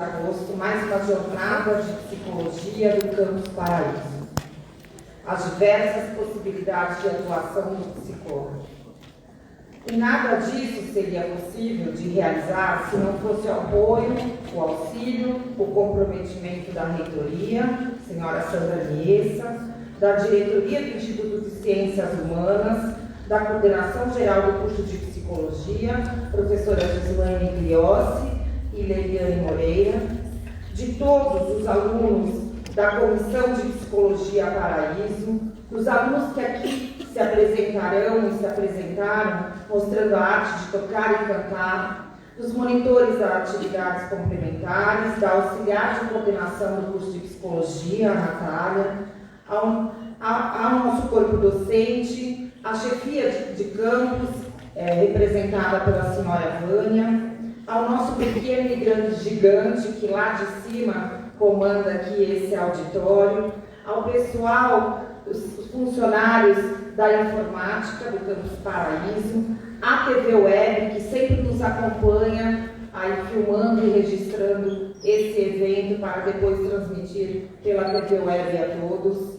agosto, mais uma jornada de psicologia do Campus Paraíso. As diversas possibilidades de atuação do psicólogo. E nada disso seria possível de realizar se não fosse o apoio, o auxílio, o comprometimento da reitoria, senhora Sandra Niessa, da diretoria do Instituto de Ciências Humanas, da coordenação geral do curso de psicologia, professora Gislaine Gliossi e Leiliane Moreira, de todos os alunos da Comissão de Psicologia Paraíso, dos alunos que aqui se apresentarão e se apresentaram, mostrando a arte de tocar e cantar, dos monitores das atividades complementares, da auxiliar de coordenação do curso de psicologia, a Natália, ao nosso corpo docente, a chefia de campus, representada pela senhora Vânia, ao nosso pequeno e grande gigante que lá de cima comanda aqui esse auditório, ao pessoal, os funcionários da informática do Campus Paraíso, a TV Web, que sempre nos acompanha, aí filmando e registrando esse evento para depois transmitir pela TV Web a todos.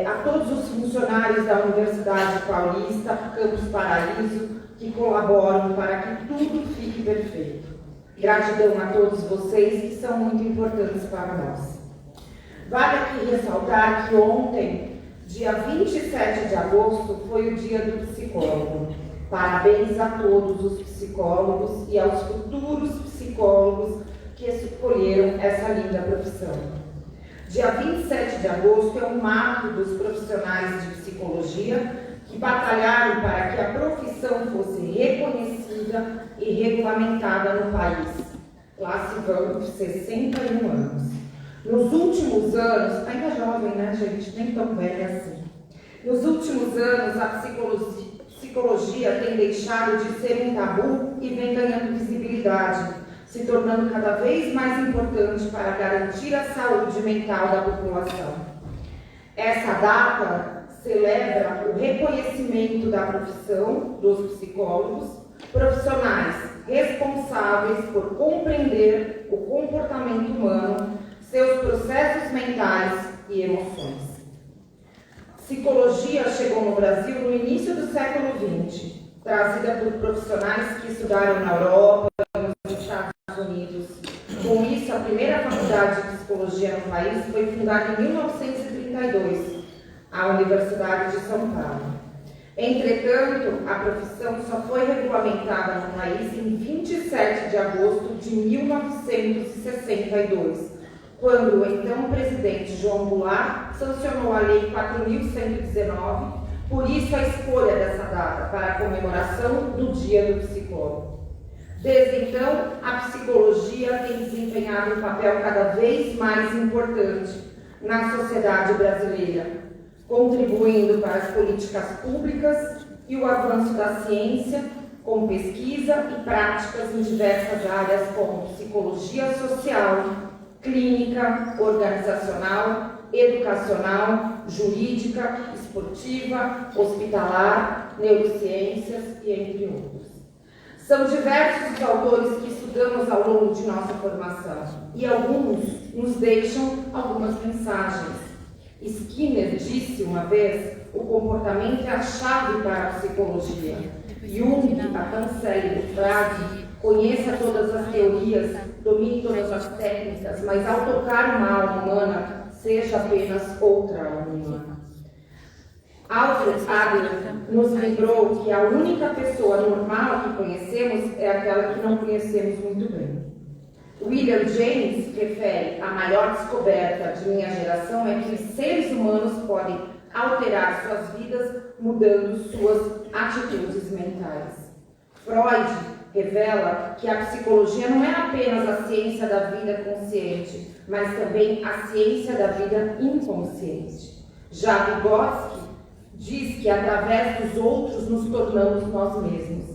A todos os funcionários da Universidade Paulista, Campus Paraíso, que colaboram para que tudo fique perfeito. Gratidão a todos vocês que são muito importantes para nós. Vale aqui ressaltar que ontem, dia 27 de agosto, foi o dia do psicólogo. Parabéns a todos os psicólogos e aos futuros psicólogos que escolheram essa linda profissão. Dia 27 de agosto é um marco dos profissionais de psicologia que batalharam para que a profissão fosse reconhecida e regulamentada no país. Lá se vão 61 anos. Nos últimos anos, ainda jovem, né, gente? Nem tão velha assim. Nos últimos anos, a psicologia tem deixado de ser um tabu e vem ganhando visibilidade, se tornando cada vez mais importante para garantir a saúde mental da população. Essa data celebra o reconhecimento da profissão dos psicólogos, profissionais responsáveis por compreender o comportamento humano, seus processos mentais e emoções. Psicologia chegou no Brasil no início do século XX, trazida por profissionais que estudaram na Europa, nos Estados Unidos. Com isso, a primeira faculdade de psicologia no país foi fundada em 1932, a Universidade de São Paulo. Entretanto, a profissão só foi regulamentada no país em 27 de agosto de 1962, quando o então presidente João Goulart sancionou a Lei 4.119, por isso a escolha dessa data para a comemoração do Dia do Psicólogo. Desde então, a psicologia tem desempenhado um papel cada vez mais importante na sociedade brasileira, contribuindo para as políticas públicas e o avanço da ciência, com pesquisa e práticas em diversas áreas como psicologia social, clínica, organizacional, educacional, jurídica, esportiva, hospitalar, neurociências e entre outros. São diversos os autores que estudamos ao longo de nossa formação e alguns nos deixam algumas mensagens. Skinner disse uma vez: o comportamento é a chave para a psicologia. Jung, a tão célebre frase: conheça todas as teorias, domine todas as técnicas, mas ao tocar uma alma humana, seja apenas outra alma humana. Alfred Adler nos lembrou que a única pessoa normal que conhecemos é aquela que não conhecemos muito bem. William James refere: a maior descoberta de minha geração é que os seres humanos podem alterar suas vidas mudando suas atitudes mentais. Freud revela que a psicologia não é apenas a ciência da vida consciente, mas também a ciência da vida inconsciente. Já Vygotsky diz que através dos outros nos tornamos nós mesmos.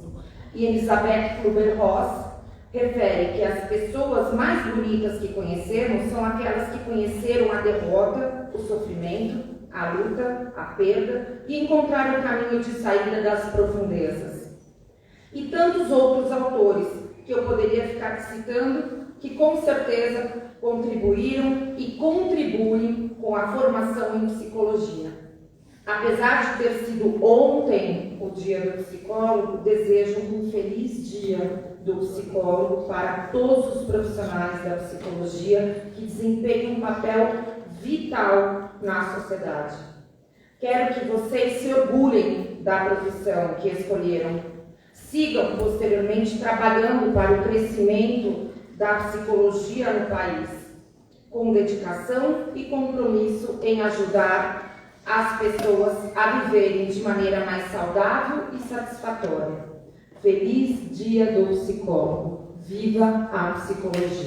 E Elizabeth Kübler-Ross refere que as pessoas mais bonitas que conhecemos são aquelas que conheceram a derrota, o sofrimento, a luta, a perda e encontraram o caminho de saída das profundezas. E tantos outros autores que eu poderia ficar citando, que com certeza contribuíram e contribuem com a formação em psicologia. Apesar de ter sido ontem o dia do psicólogo, desejo um feliz dia do psicólogo para todos os profissionais da psicologia que desempenham um papel vital na sociedade. Quero que vocês se orgulhem da profissão que escolheram. Sigam posteriormente trabalhando para o crescimento da psicologia no país, com dedicação e compromisso em ajudar as pessoas a viverem de maneira mais saudável e satisfatória. Feliz Dia do Psicólogo. Viva a psicologia!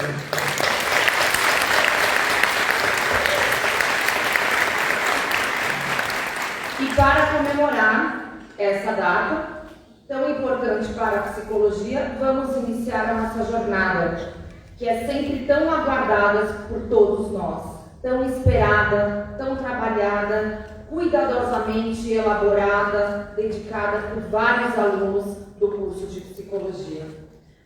E para comemorar essa data tão importante para a psicologia, vamos iniciar a nossa jornada, que é sempre tão aguardada por todos nós, tão esperada, tão trabalhada, cuidadosamente elaborada, dedicada por vários alunos do curso de psicologia.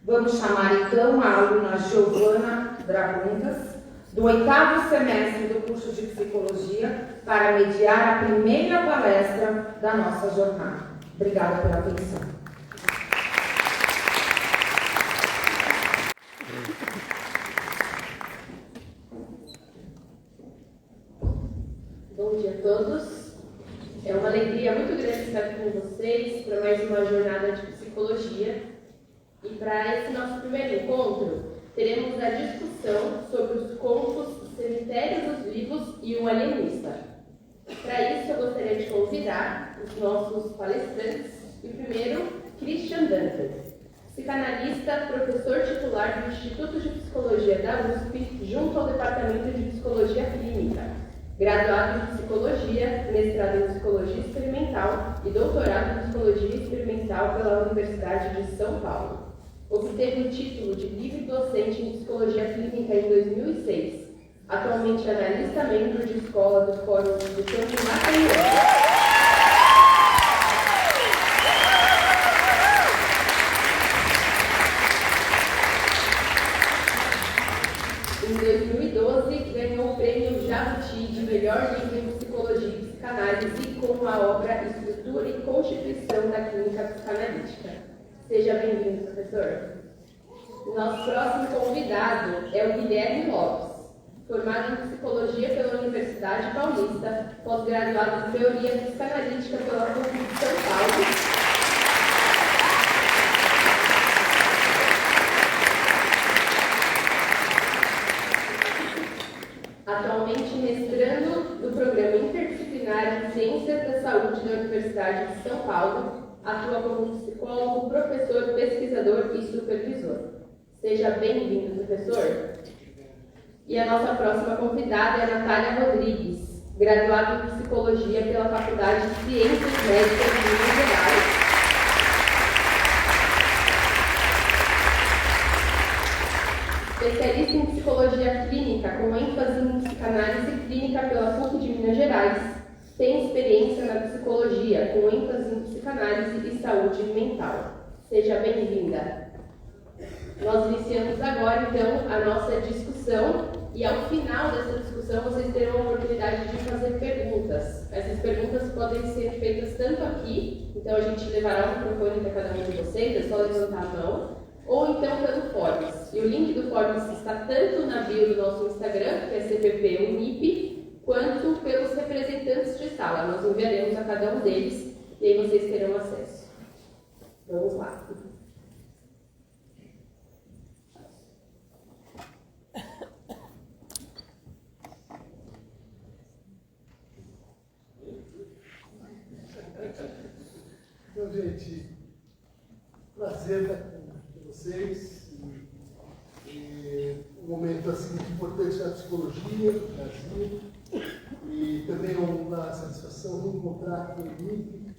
Vamos chamar então a aluna Giovana Draguntas, do 8º semestre do curso de psicologia, para mediar a primeira palestra da nossa jornada. Obrigada pela atenção. Bom dia a todos. É uma alegria muito grande estar aqui com vocês para mais uma jornada de psicologia. E para esse nosso primeiro encontro, teremos a discussão sobre os contos Cemitério dos Vivos e o Alienista. Para isso, eu gostaria de convidar os nossos palestrantes. E primeiro, Christian Dantas, psicanalista, professor titular do Instituto de Psicologia da USP, junto ao Departamento de Psicologia Clínica, graduado em Psicologia, mestrado em Psicologia Experimental e doutorado em Psicologia Experimental pela Universidade de São Paulo. Obteve o título de livre docente em Psicologia Clínica em 2006. Atualmente analista membro de escola do Fórum de Educação de Maranhão. Em 2012, ganhou o prêmio Jabuti de melhor livro em Psicologia e Psicanálise com a obra Estrutura e Constituição da Clínica Psicanalítica. Seja bem-vindo, professor. Nosso próximo convidado é o Guilherme Lopes, formado em Psicologia pela Universidade Paulista, pós-graduado em Teoria Psicanalítica pela PUC de São Paulo. Atualmente mestrando do Programa Interdisciplinar em Ciências da Saúde da Universidade de São Paulo, atua como psicólogo, professor, pesquisador e supervisor. Seja bem-vindo, professor. E a nossa próxima convidada é a Natália Rodrigues, graduada em Psicologia pela Faculdade de Ciências Médicas de Minas Gerais. Especialista em Psicologia Clínica, com ênfase em Psicanálise Clínica pela PUC de Minas Gerais. Tem experiência na psicologia, com ênfase em psicanálise e saúde mental. Seja bem-vinda. Nós iniciamos agora, então, a nossa discussão e, ao final dessa discussão, vocês terão a oportunidade de fazer perguntas. Essas perguntas podem ser feitas tanto aqui, então a gente levará o microfone para cada um de vocês, é só levantar a mão, ou então pelo Forms. E o link do Forms está tanto na bio do nosso Instagram, que é CPP Unip, quanto pelos representantes de sala. Nós enviaremos a cada um deles e aí vocês terão acesso. Vamos lá. Então, gente, prazer estar com vocês. Um momento assim importante na psicologia do Brasil. E também uma satisfação de encontrar com o Nick,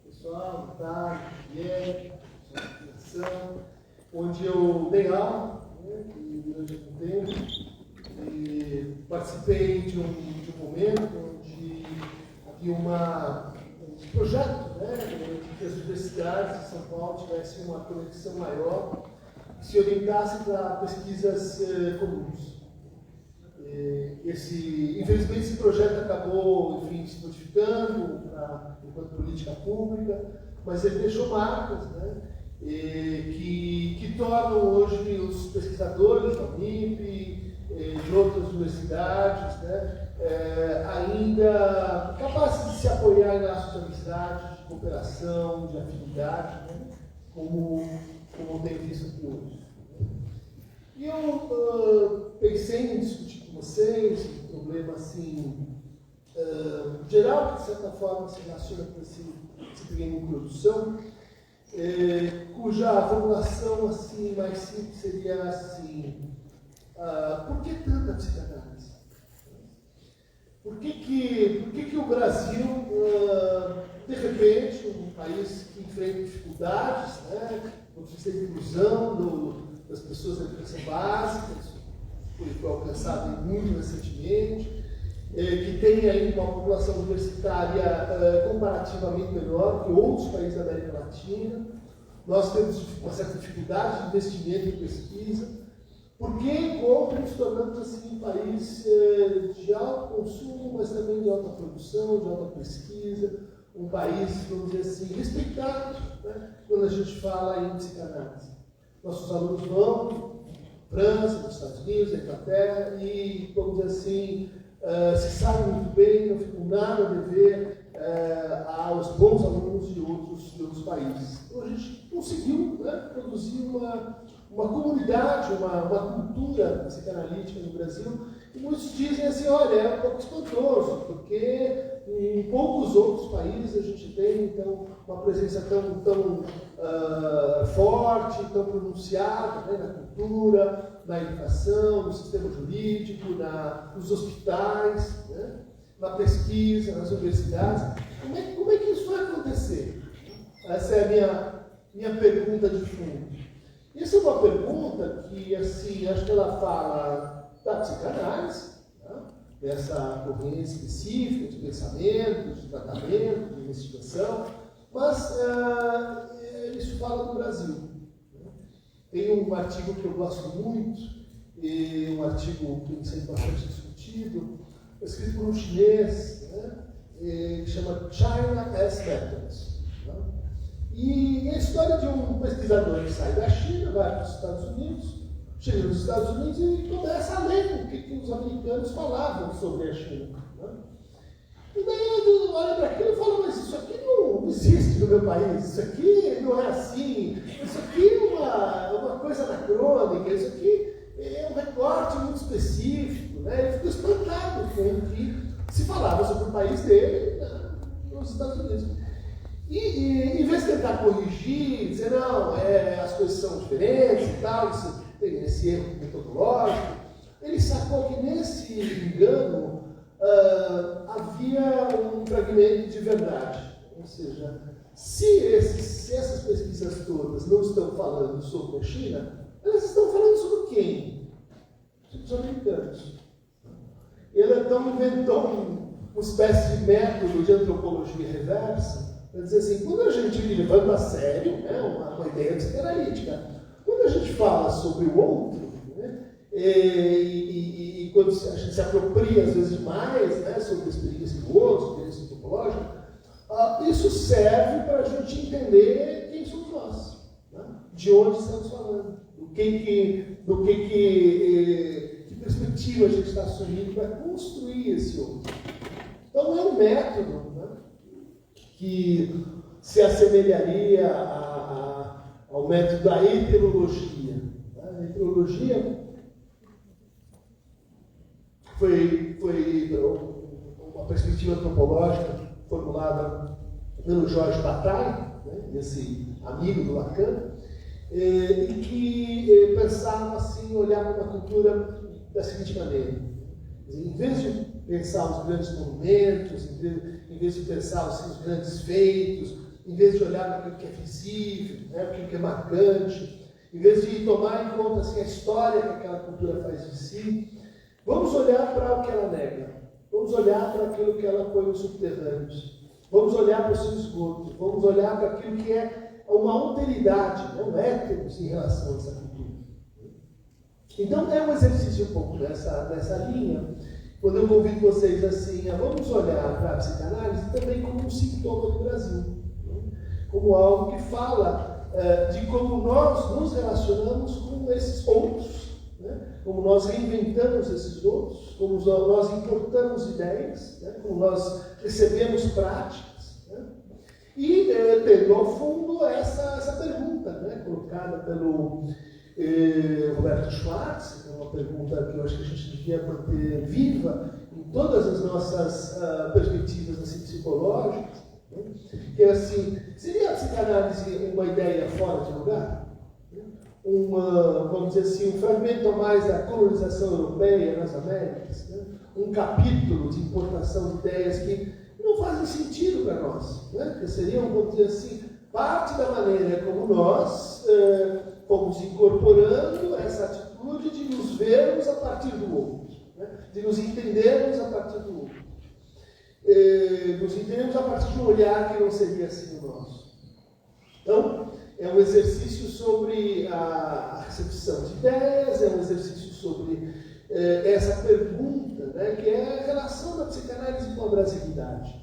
pessoal, Natália, Guilherme, onde eu dei aula, né, durante algum tempo, e participei de um momento onde havia um projeto, né, de que as universidades de São Paulo tivessem uma conexão maior, se orientasse para pesquisas comuns. Infelizmente, esse projeto acabou, enfim, se modificando enquanto política pública, mas ele deixou marcas, né, que tornam hoje os pesquisadores da Unip, de outras universidades, né, ainda capazes de se apoiar em laços de amizade, de cooperação, de afinidade, né, como tem visto aqui hoje. E eu pensei em discutir com vocês um problema assim, geral, que de certa forma se relaciona com esse pequeno produção, cuja formulação assim, mais simples seria assim: por que tanta psicanálise? Por que o Brasil, de repente, um país que enfrenta dificuldades, né, do sistema de inclusão das pessoas da educação básica, isso foi alcançado muito recentemente, que tem ainda uma população universitária comparativamente menor que outros países da América Latina, nós temos uma certa dificuldade de investimento em pesquisa, porque encontra-nos tornando assim um país de alto consumo, mas também de alta produção, de alta pesquisa, um país, vamos dizer assim, respeitado, né, quando a gente fala em psicanálise. Nossos alunos vão para a França, nos Estados Unidos, na Inglaterra, e, vamos dizer assim, se sabem muito bem, não ficam nada a dever aos bons alunos de outros países. Então, a gente conseguiu, né, produzir uma comunidade, uma cultura psicanalítica no Brasil, e muitos dizem assim: olha, é um pouco espantoso, porque em poucos outros países a gente tem, então, uma presença tão forte, tão pronunciada, né, na cultura, na educação, no sistema jurídico, nos hospitais, né, na pesquisa, nas universidades. Como é que isso vai acontecer? Essa é a minha pergunta de fundo. Essa é uma pergunta que, assim, acho que ela fala da psicanálise, né, dessa corrente específica de pensamento, de tratamento, de investigação, mas isso fala do Brasil. Né? Tem um artigo que eu gosto muito, um artigo que tem sido bastante discutido, escrito por um chinês, né, que chama China as Methods. Né? E a história de um pesquisador que sai da China, vai para os Estados Unidos, chega nos Estados Unidos e começa a ler o que os americanos falavam sobre a China. Né? E daí ele olha para aquilo e fala: mas isso aqui não existe no meu país, isso aqui não é assim, isso aqui é uma coisa anacrônica, isso aqui é um recorte muito específico. Né? Ele ficou espantado com o que se falava sobre o país dele, né, nos Estados Unidos. E em vez de tentar corrigir, dizer: não, as coisas são diferentes e tal, isso tem esse erro metodológico, ele sacou que nesse engano havia um fragmento de verdade. Ou seja, se essas pesquisas todas não estão falando sobre a China, elas estão falando sobre quem? Sobre os americanos. Ele então inventou uma espécie de método de antropologia reversa, para dizer assim: quando a gente levando a sério, né, uma ideia psicanalítica, quando a gente fala sobre o outro, né, e quando a gente se apropria às vezes demais, né, sobre a experiência do outro, experiência antropológica, isso serve para a gente entender quem somos nós, né, de onde estamos falando, que perspectiva a gente está assumindo para construir esse outro. Então é um método, né, que se assemelharia ao método da heterologia. A heterologia foi uma perspectiva antropológica formulada pelo Georges Bataille, né, esse amigo do Lacan, e que pensava assim, olhar para uma cultura da seguinte maneira: em vez de pensar os grandes monumentos, em vez de pensar assim, os grandes feitos, em vez de olhar para aquilo que é visível, né, aquilo que é marcante, em vez de tomar em conta assim, a história que aquela cultura faz de si, vamos olhar para o que ela nega, vamos olhar para aquilo que ela põe nos subterrâneos, vamos olhar para o seu esgoto, vamos olhar para aquilo que é uma alteridade, né, um éteros em relação a essa cultura. Então, é um exercício um pouco nessa linha, quando eu convido vocês assim, vamos olhar para a psicanálise também como um sintoma do Brasil, né? Como algo que fala de como nós nos relacionamos com esses outros, né? Como nós reinventamos esses outros, como nós importamos ideias, né? Como nós recebemos práticas, né? E tendo ao fundo essa pergunta, né? Colocada pelo Roberto Schwartz, é uma pergunta que eu acho que a gente devia manter viva em todas as nossas perspectivas assim, psicológicas, né? Que é assim, seria a psicanálise uma ideia fora de lugar? Vamos dizer assim, um fragmento a mais da colonização europeia nas Américas, né? Um capítulo de importação de ideias que não fazem sentido para nós, né? Que seriam, vamos dizer assim, parte da maneira como nós fomos incorporando essa atitude de nos vermos a partir do outro, né? De nos entendermos a partir do outro. Nos entendemos a partir de um olhar que não seria assim o nosso. Então, é um exercício sobre a recepção de ideias, é um exercício sobre essa pergunta, né, que é a relação da psicanálise com a brasilidade.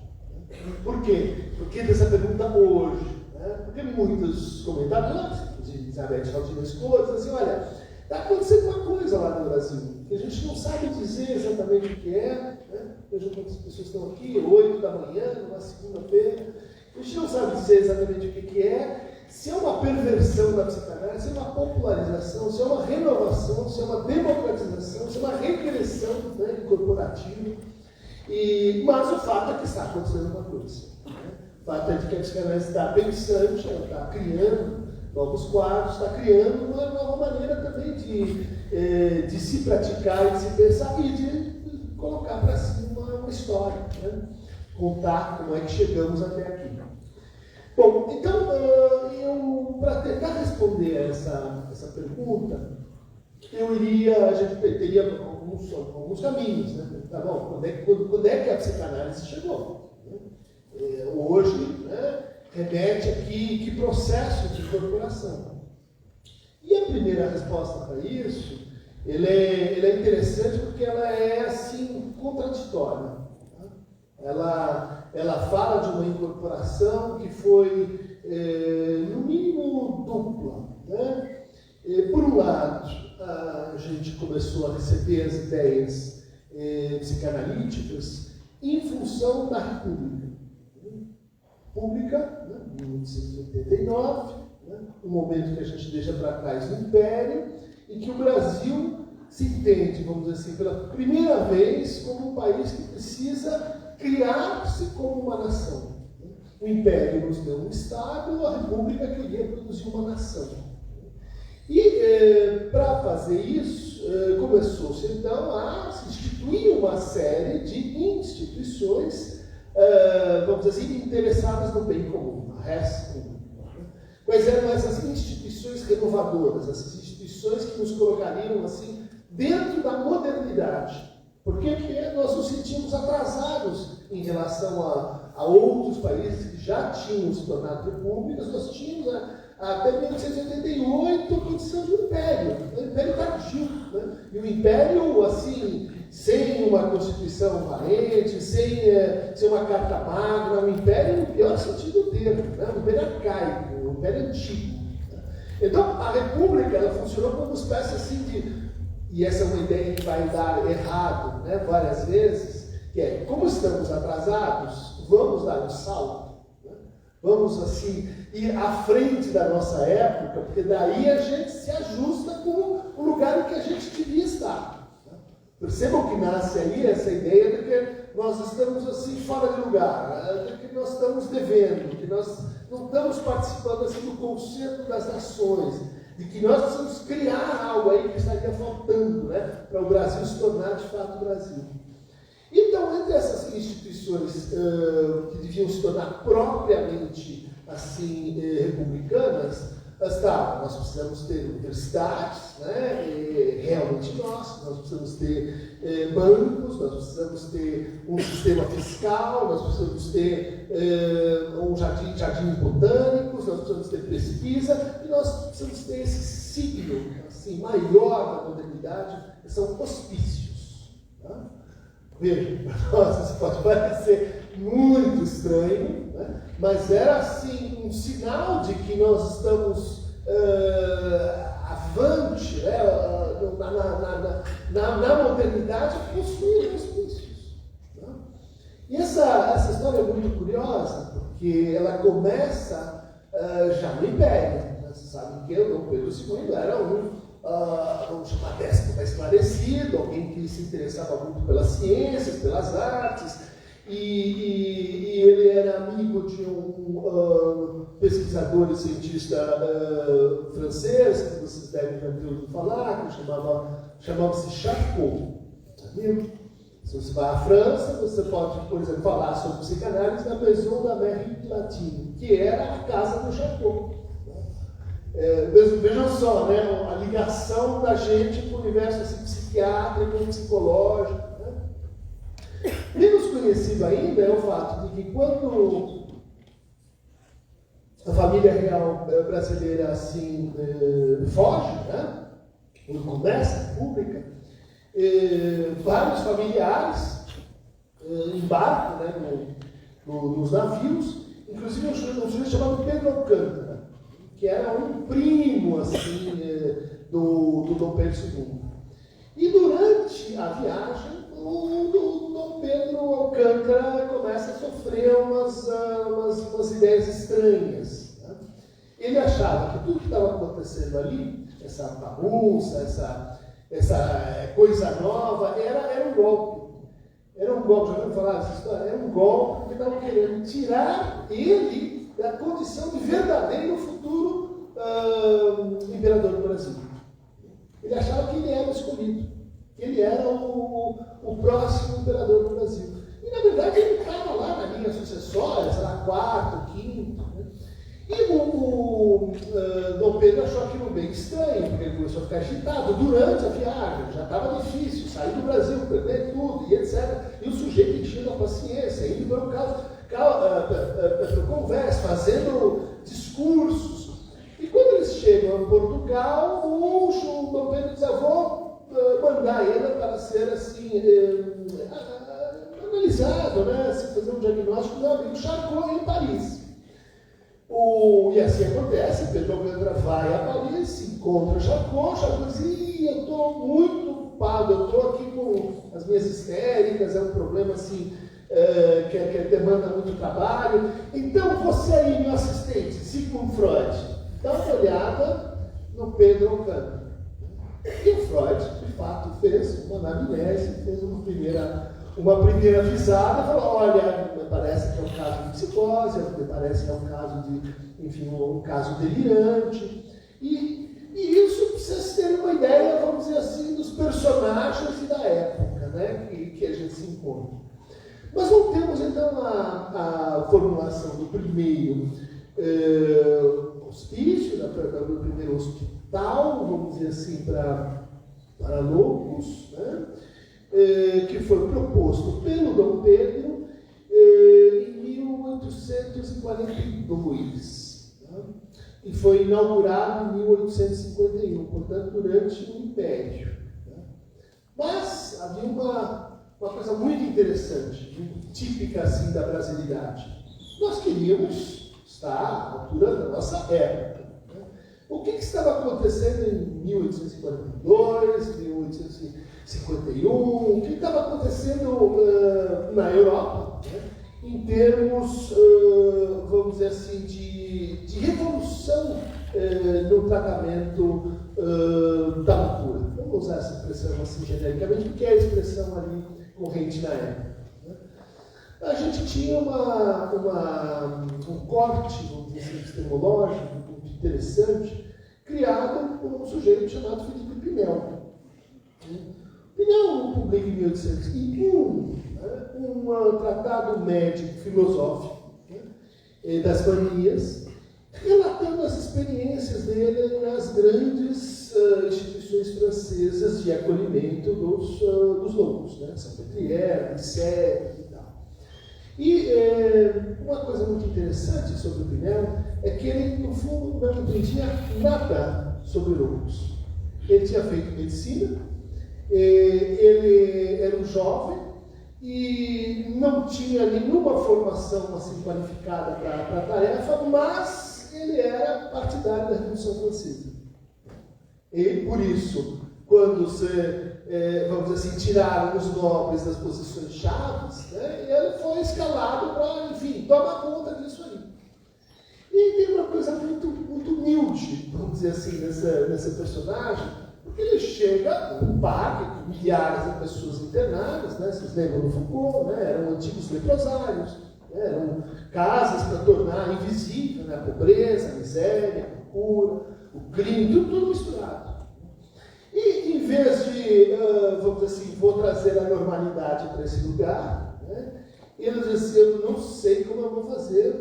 Por quê? Por que dessa pergunta hoje? Né? Porque muitos comentadores, inclusive Elizabeth Valdivia Escola, dizem assim, olha, está acontecendo uma coisa lá no Brasil, que a gente não sabe dizer exatamente o que é, né? Vejam quantas pessoas estão aqui, 8 da manhã, numa segunda-feira, a gente não sabe dizer exatamente o que é, se é uma perversão da psicanálise, se é uma popularização, se é uma renovação, se é uma democratização, se é uma regressão, né, corporativa. Mas o fato é que está acontecendo uma coisa. Né? O fato é de que a psicanálise está pensante, ela está criando novos quadros, está criando uma nova maneira também de se praticar, de se pensar e de colocar para si uma história, né? Contar como é que chegamos até aqui. Bom, então, para tentar responder essa pergunta, a gente teria alguns caminhos, né? Tá bom, quando é que a psicanálise chegou? Hoje, né, remete aqui que processo de incorporação. E a primeira resposta para isso, ela é interessante porque ela é, assim, contraditória. Ela fala de uma incorporação que foi, no mínimo, dupla. Né? Por um lado, a gente começou a receber as ideias psicanalíticas em função da República. Pública, né? 1889, né? Um momento que a gente deixa para trás o Império, e que o Brasil se entende, vamos dizer assim, pela primeira vez como um país que precisa criar-se como uma nação. O Império nos deu um Estado, a República queria produzir uma nação. E, para fazer isso, começou-se então a se instituir uma série de instituições, vamos dizer assim, interessadas no bem comum, a res comum. Quais eram essas instituições renovadoras, essas instituições que nos colocariam assim dentro da modernidade? Por quê? Porque nós nos sentimos atrasados em relação a outros países que já tinham se tornado repúblicas. Nós tínhamos até 1888 a condição de império, o império tardio, né? E o império, assim, sem uma constituição valente, sem uma carta magna, um império no pior sentido do termo, né? Um império arcaico, um império antigo. Né? Então, a república, ela funcionou como uma espécie assim de... E essa é uma ideia que vai dar errado, né, várias vezes, que é, como estamos atrasados, vamos dar um salto, né? Vamos, assim, ir à frente da nossa época, porque daí a gente se ajusta com o lugar em que a gente devia estar. Né? Percebam que nasce aí essa ideia de que nós estamos, assim, fora de lugar, de que nós estamos devendo, que nós não estamos participando, assim, do concerto das nações, de que nós precisamos criar algo aí que estaria faltando, né, para o Brasil se tornar de fato Brasil. Então, entre essas instituições que deviam se tornar propriamente assim republicanas, nós precisamos ter universidades, né, realmente nós precisamos ter bancos, nós precisamos ter um sistema fiscal, nós precisamos ter jardins botânicos, nós precisamos ter pesquisa, e nós precisamos ter esse signo, assim, maior da modernidade, são hospícios. Tá? Veja, para nós isso pode parecer muito estranho, né? Mas era assim um sinal de que nós estamos avante, né? na modernidade, possuir hospícios. Né? E essa história é muito curiosa, porque ela começa já no Império. Né? Vocês sabem que o Dom Pedro II era vamos chamar déspota esclarecido, alguém que se interessava muito pelas ciências, pelas artes, e ele era amigo de um pesquisador e cientista francês, que vocês devem já ter ouvido falar, que chamava-se Charcot. Se você vai à França, você pode, por exemplo, falar sobre psicanálise na Maison d'Amérique Latine, que era a casa do Charcot. Vejam só, né, a ligação da gente com o universo assim, psiquiátrico, psicológico. Né? Menos conhecido ainda é o fato de que quando a família real brasileira assim foge, né, quando começa a República, vários familiares embarcam, né, nos navios, inclusive um sujeito chamado Pedro Alcântara, que era um primo assim, do Dom Pedro II. E durante a viagem, o Dom Pedro Alcântara começa a sofrer umas ideias estranhas. Né? Ele achava que tudo que estava acontecendo ali, essa bagunça, essa coisa nova, era um golpe. Era um golpe, já ouviu falar dessa história? Era um golpe que estavam querendo tirar ele da condição de verdadeiro futuro imperador do Brasil. Ele achava que ele era o escolhido, que ele era o próximo imperador do Brasil. E, na verdade, ele estava lá na linha sucessória, sei lá, quarto, quinto. Né? E o Dom Pedro achou aquilo bem estranho, porque ele começou a ficar agitado durante a viagem, já estava difícil, sair do Brasil, perder tudo, e etc. E o sujeito enchendo a paciência, indo para conversa, fazendo discursos. E quando eles chegam a Portugal, o Dom Pedro diz: vou mandar ele para ser assim, analisado, né? Se fazer um diagnóstico do meu amigo Charcot em Paris. E assim acontece, Pedro Alcântara vai a Paris, encontra Charcot diz: eu estou muito ocupado, eu estou aqui com as minhas histéricas, é um problema assim, que demanda muito trabalho. Então, você aí, meu assistente, Sigmund Freud, dá uma olhada no Pedro Alcântara. E o Freud, de fato, fez uma anamnese, fez uma primeira visada e falou: olha, me parece que é um caso de psicose, me parece que é um caso de, enfim, um caso delirante. E isso precisa se ter uma ideia, vamos dizer assim, dos personagens e da época, né, que a gente se encontra. Mas voltemos então à formulação do primeiro hospício, do primeiro hospital, vamos dizer assim, para loucos, né? Que foi proposto pelo Dom Pedro em 1842, né? E foi inaugurado em 1851, portanto, durante o Império. Né? Mas havia uma coisa muito interessante, muito típica assim da brasilidade. Nós queríamos estar à altura da nossa época. Né? O que estava acontecendo em 1842, 1851, o que estava acontecendo na Europa, né? Em termos, vamos dizer assim, de revolução no tratamento da loucura. Vamos usar essa expressão assim genericamente, porque é a expressão ali corrente na época. Né? A gente tinha um corte, vamos dizer assim, epistemológico muito interessante, criado por um sujeito chamado Felipe Pinel. Pinel publica em 1801 um tratado médico-filosófico, né, das manias, relatando as experiências dele nas grandes instituições francesas de acolhimento dos loucos, né? Salpêtrière, Bicêtre e tal. E uma coisa muito interessante sobre o Pinel é que ele, no fundo, não entendia nada sobre loucos. Ele tinha feito medicina, ele era um jovem e não tinha nenhuma formação assim, qualificada para a tarefa, mas ele era partidário da Revolução Francesa. E por isso, quando vamos dizer assim, tiraram os nobres das posições chaves, né, ele foi escalado para, enfim, tomar conta disso aí. E tem uma coisa muito humilde, vamos dizer assim, nessa personagem, porque ele chega num parque com milhares de pessoas internadas, né, vocês lembram do Foucault, né, eram antigos leprosários, né, eram casas para tornar invisível, né, a pobreza, a miséria, a procura, o crime, tudo misturado. E em vez de, vamos dizer assim, vou trazer a normalidade para esse lugar, né, ele diz assim, eu não sei como eu vou fazer, o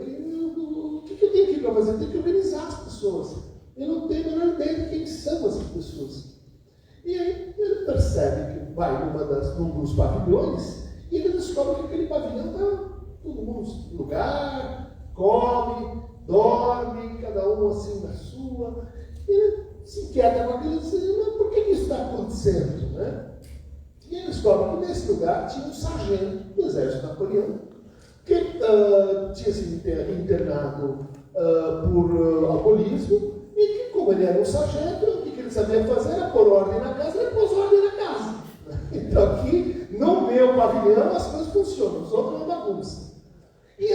que eu tenho aqui para fazer? Eu tenho que organizar as pessoas. Eu não tenho a menor ideia de quem são essas pessoas. E aí ele percebe que vai num dos pavilhões e ele descobre que aquele pavilhão está todo mundo no lugar, come, dorme, cada um assim na sua. E ele se inquieta com aquilo e diz, mas por que isso está acontecendo? Né? E ele descobre que nesse lugar tinha um sargento do exército napoleão que tinha sido internado por alcoolismo e que, como ele era um sargento, o que ele sabia fazer era pôr ordem na casa, ele pôs ordem na casa. Então aqui, no meu pavilhão, as coisas funcionam, os outros não bagunçam. E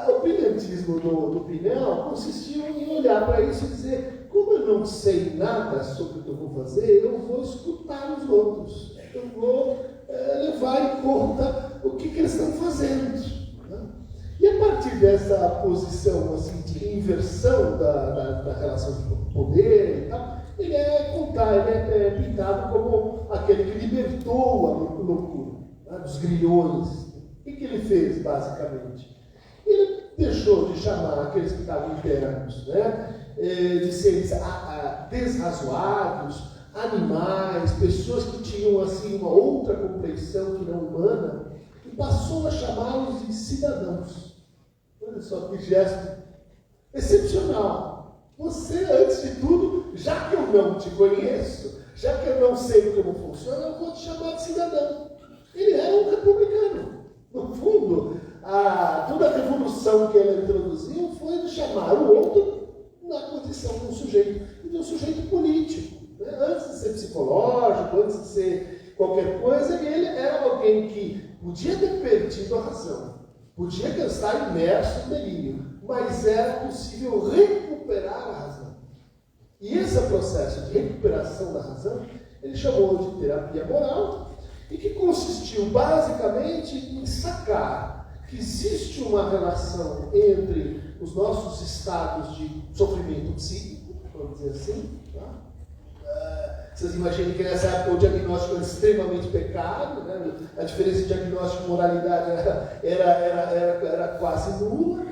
o brilhantismo do Pinel consistiu em olhar para isso e dizer, como eu não sei nada sobre o que eu vou fazer, eu vou escutar os outros. Eu vou levar em conta o que eles estão fazendo. E a partir dessa posição assim, de inversão da relação de poder e tal, ele é pintado como aquele que libertou a loucura, né, dos grilhões. O que ele fez, basicamente? Ele deixou de chamar aqueles que estavam internos, né, de seres desrazoados, animais, pessoas que tinham assim, uma outra compreensão que não humana, e passou a chamá-los de cidadãos. Olha só que gesto excepcional. Você, antes de tudo, já que eu não te conheço, já que eu não sei como funciona, eu vou te chamar de cidadão. Ele era um republicano. No fundo, toda a revolução que ele introduziu foi de chamar o outro na condição de um sujeito, e de um sujeito político. Né? Antes de ser psicológico, antes de ser qualquer coisa, ele era alguém que podia ter perdido a razão, podia estar imerso no delírio, mas era possível recuperar a razão. E esse processo de recuperação da razão, ele chamou de terapia moral, e que consistiu basicamente em sacar que existe uma relação entre os nossos estados de sofrimento psíquico, vamos dizer assim, tá? Vocês imaginem que nessa época o diagnóstico era extremamente precário, né? A diferença de diagnóstico e moralidade era quase nula,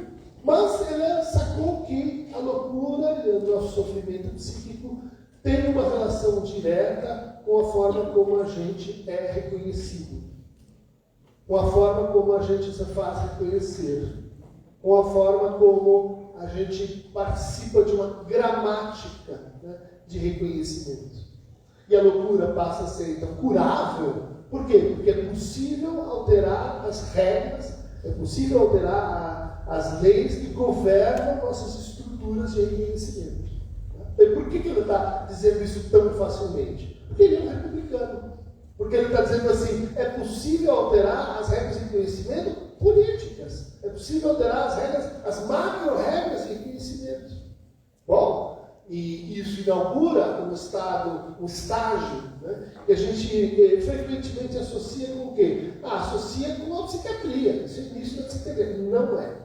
mas ele sacou que a loucura e o nosso sofrimento psíquico tem uma relação direta com a forma como a gente é reconhecido, com a forma como a gente se faz reconhecer, com a forma como a gente participa de uma gramática, né, de reconhecimento. E a loucura passa a ser, então, curável. Por quê? Porque é possível alterar as regras, é possível alterar as leis que governam nossas estruturas de reconhecimento. E por que ele está dizendo isso tão facilmente? Porque ele é um republicano. Porque ele está dizendo assim, é possível alterar as regras de conhecimento políticas. É possível alterar as regras, as macro-regras de conhecimento. Bom, e isso inaugura um estágio, né, que a gente frequentemente associa com o quê? Associa com a psiquiatria. Isso é início da psiquiatria. Não é.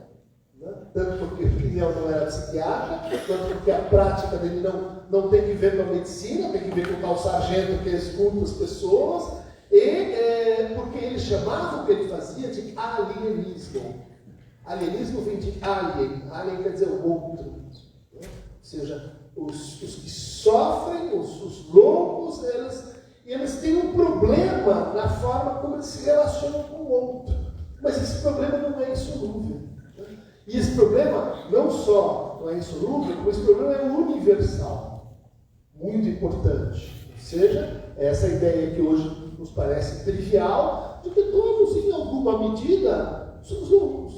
Né? Tanto porque o Pinel não era psiquiatra, tanto porque a prática dele não tem que ver com a medicina, tem que ver com o tal sargento que escuta as pessoas, e porque ele chamava o que ele fazia de alienismo. Alienismo vem de alien quer dizer o outro. Né? Ou seja, os que sofrem, os loucos, eles têm um problema na forma como eles se relacionam com o outro. Mas esse problema não é insolúvel. E esse problema não só não é insolúvel, como esse problema é universal. Muito importante. Ou seja, essa ideia que hoje nos parece trivial, de que todos, em alguma medida, somos loucos.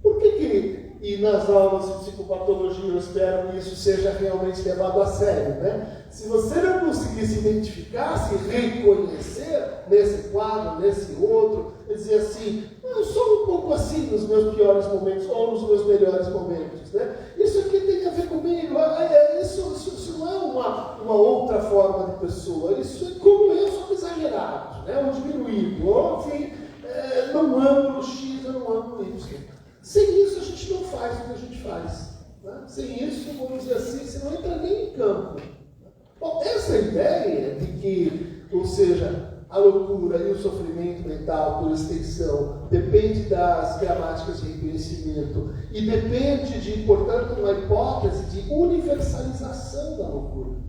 Por que, e nas aulas de psicopatologia eu espero que isso seja realmente levado a sério, né? Se você não conseguir se identificar, se reconhecer nesse quadro, nesse outro, e dizer assim, eu sou um pouco assim nos meus piores momentos ou nos meus melhores momentos, né? Isso aqui tem a ver comigo, isso não é uma outra forma de pessoa, isso é como eu, só que exagerado, né? Ou diminuído, ou enfim, num ângulo X ou num ângulo Y. Sem isso a gente não faz o que a gente faz. Né? Sem isso, vamos dizer assim, você não entra nem em campo. Bom, essa ideia de que, ou seja, a loucura e o sofrimento mental, por extensão, depende das gramáticas de reconhecimento e depende de, portanto, uma hipótese de universalização da loucura.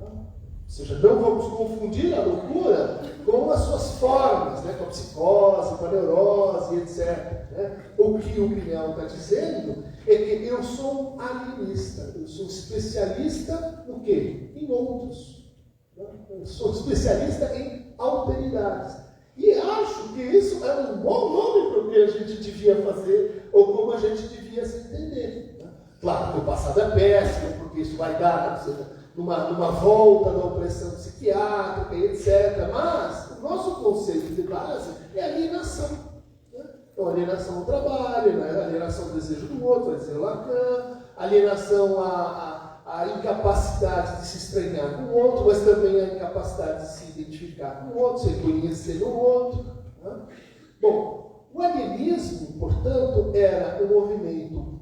Ou seja, não vamos confundir a loucura com as suas formas, né? Com a psicose, com a neurose, etc. Né? O que o Pinel está dizendo é que eu sou um alienista, eu sou especialista no quê? Em outros. Né? Eu sou especialista em alteridades. E acho que isso é um bom nome para o que a gente devia fazer, ou como a gente devia se entender. Né? Claro que o passado é péssimo, porque isso vai dar numa volta da opressão psiquiátrica, etc. Mas o nosso conceito de base é alienação. Né? Então, alienação ao trabalho, né? Alienação ao desejo do outro, vai dizer Lacan, alienação à incapacidade de se estranhar com o outro, mas também a incapacidade de se identificar com o outro, se reconhecer no outro. Né? Bom, o alienismo, portanto, era um movimento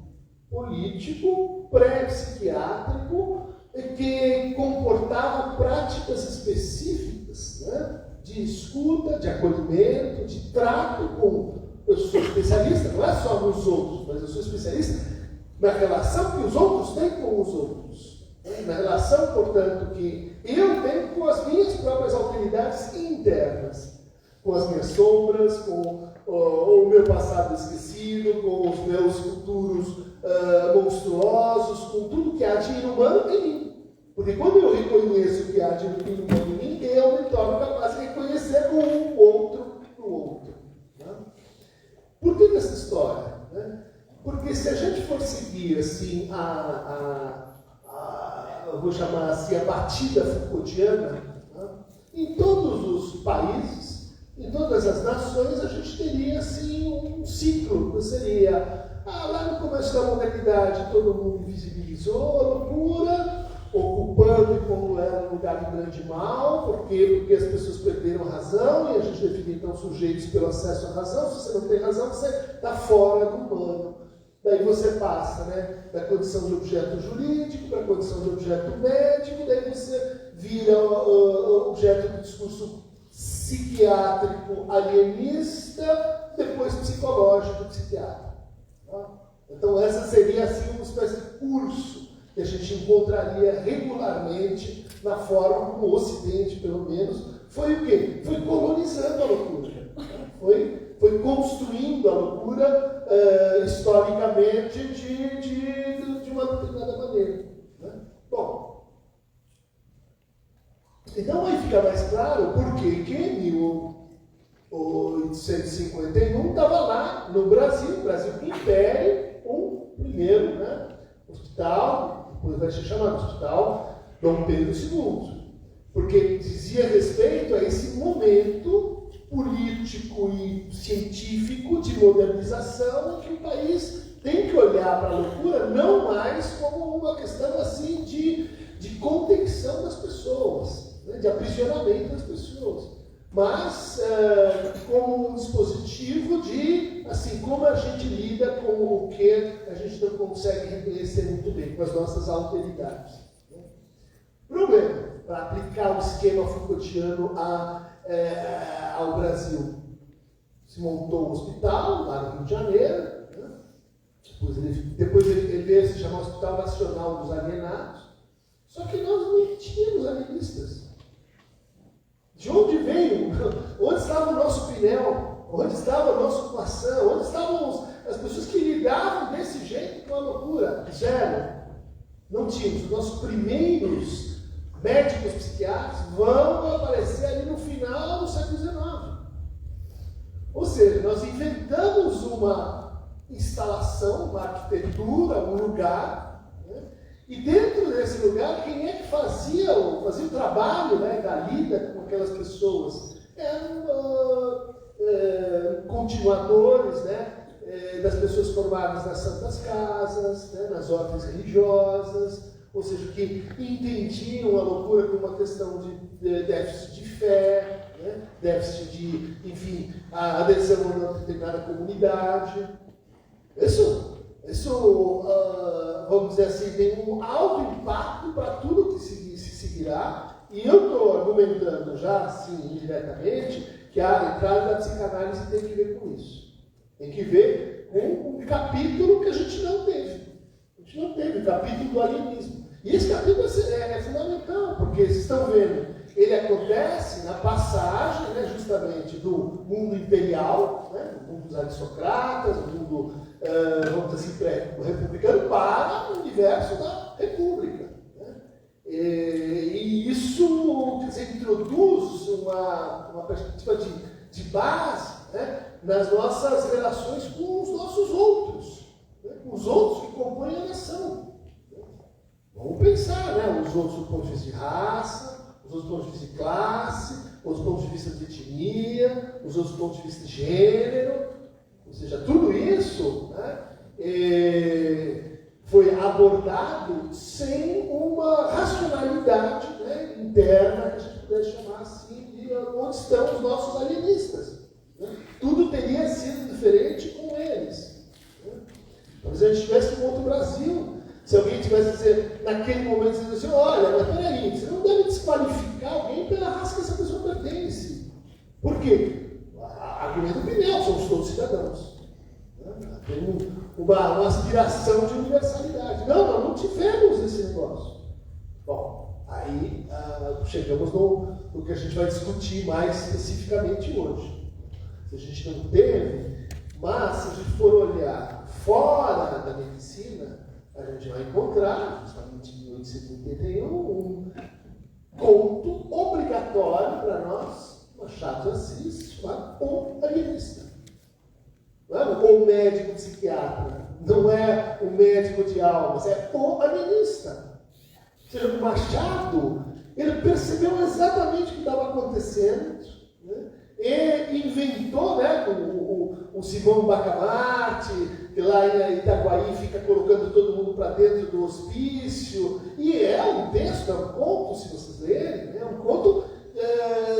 político, pré-psiquiátrico, que comportava práticas específicas, né, de escuta, de acolhimento, de trato com... Eu sou especialista, não é só nos outros, mas eu sou especialista na relação que os outros têm com os outros. Né, na relação, portanto, que eu tenho com as minhas próprias alteridades internas, com as minhas sombras, com o meu passado esquecido, com os meus futuros monstruosos, com tudo que há de inumano em mim. Porque quando eu reconheço o que há de inumano em mim, eu me torno capaz de reconhecer com um outro no outro. Né? Por que dessa história? Né? Porque se a gente for seguir assim, eu vou chamar assim, a batida Foucaultiana, né? Em todos os países, em todas as nações, a gente teria assim, um ciclo, que seria... lá no começo da modernidade, todo mundo invisibilizou a loucura, ocupando e pondo ela no lugar do grande mal. Por quê? Porque as pessoas perderam a razão, e a gente define então sujeitos pelo acesso à razão. Se você não tem razão, você está fora do humano. Daí você passa, né, da condição de objeto jurídico para a condição de objeto médico, daí você vira objeto do discurso psiquiátrico alienista, depois psicológico psiquiátrico. Então essa seria assim uma espécie de curso que a gente encontraria regularmente na forma como o Ocidente, pelo menos, foi o quê? Foi colonizando a loucura. Foi construindo a loucura historicamente de uma determinada maneira. Né? Bom, então aí fica mais claro por que em 1851 estava lá no Brasil Império, um primeiro, né, hospital, depois vai ser chamado Hospital Dom Pedro II, porque dizia respeito a esse momento político e científico de modernização em que o país tem que olhar para a loucura não mais como uma questão assim de contenção das pessoas, né, de aprisionamento das pessoas, mas como um dispositivo de, assim, como a gente lida com o que a gente não consegue reconhecer muito bem, com as nossas alteridades. Né? Problema, para aplicar o esquema Foucaultiano ao Brasil. Se montou um hospital lá no Rio de Janeiro, né? depois ele veio se chamar Hospital Nacional dos Alienados, só que nós não tínhamos alienistas. De onde veio? Onde estava o nosso Pinel? Onde estava o nosso Poisson? Onde estavam as pessoas que lidavam desse jeito com a loucura? Zero. Não tínhamos. Os nossos primeiros médicos psiquiatras vão aparecer ali no final do século XIX. Ou seja, nós inventamos uma instalação, uma arquitetura, um lugar, né? E dentro desse lugar, quem é que fazia o trabalho, né, da lida com aquelas pessoas? Eram continuadores, né, das pessoas formadas nas santas casas, né, nas ordens religiosas, ou seja, que entendiam a loucura como uma questão de déficit de fé, né, déficit de, enfim, a adesão a uma determinada comunidade. Isso vamos dizer assim, tem um alto impacto para tudo que se seguirá, e eu estou argumentando já, assim, indiretamente, que a entrada da psicanálise tem que ver com isso. Tem que ver com um capítulo que a gente não teve. A gente não teve o capítulo do alienismo. E esse capítulo é fundamental, porque vocês estão vendo, ele acontece na passagem, né, justamente do mundo imperial, né, do mundo dos aristocratas, do mundo, vamos dizer assim, republicano, para o universo da república. Né? E isso, quer dizer, introduz uma perspectiva de base, né, nas nossas relações com os nossos outros, né, com os outros que compõem a nação. Vamos pensar, né, os outros do ponto de vista de raça, os outros do ponto de vista de classe, os outros do ponto de vista de etnia, os outros do ponto de vista de gênero, ou seja, tudo isso, né, foi abordado sem uma racionalidade, né, interna, que a gente pudesse chamar assim, de onde estão os nossos alienistas. Né? Tudo teria sido diferente com eles. Né? Talvez se a gente tivesse um outro Brasil, se alguém tivesse dizer, naquele momento, dizendo assim, olha, mas peraí, você não deve desqualificar alguém pela raça que essa pessoa pertence. Por quê? Argumento do Pinel, somos todos cidadãos. Tem uma aspiração de universalidade. Não, nós não tivemos esse negócio. Bom, aí chegamos no que a gente vai discutir mais especificamente hoje. Se a gente não teve, mas se a gente for olhar fora da medicina, a gente vai encontrar, justamente em 1881, um conto obrigatório para nós, Machado de Assis, chamado O Alienista. Não é o médico psiquiatra, não é o médico de almas, é o alienista. Ou seja, o Machado, ele percebeu exatamente o que estava acontecendo, né? E inventou, né, o Simão Bacamarte, que lá em Itaguaí fica colocando todo mundo para dentro do hospício, e é um texto, é um conto, se vocês lerem, é um conto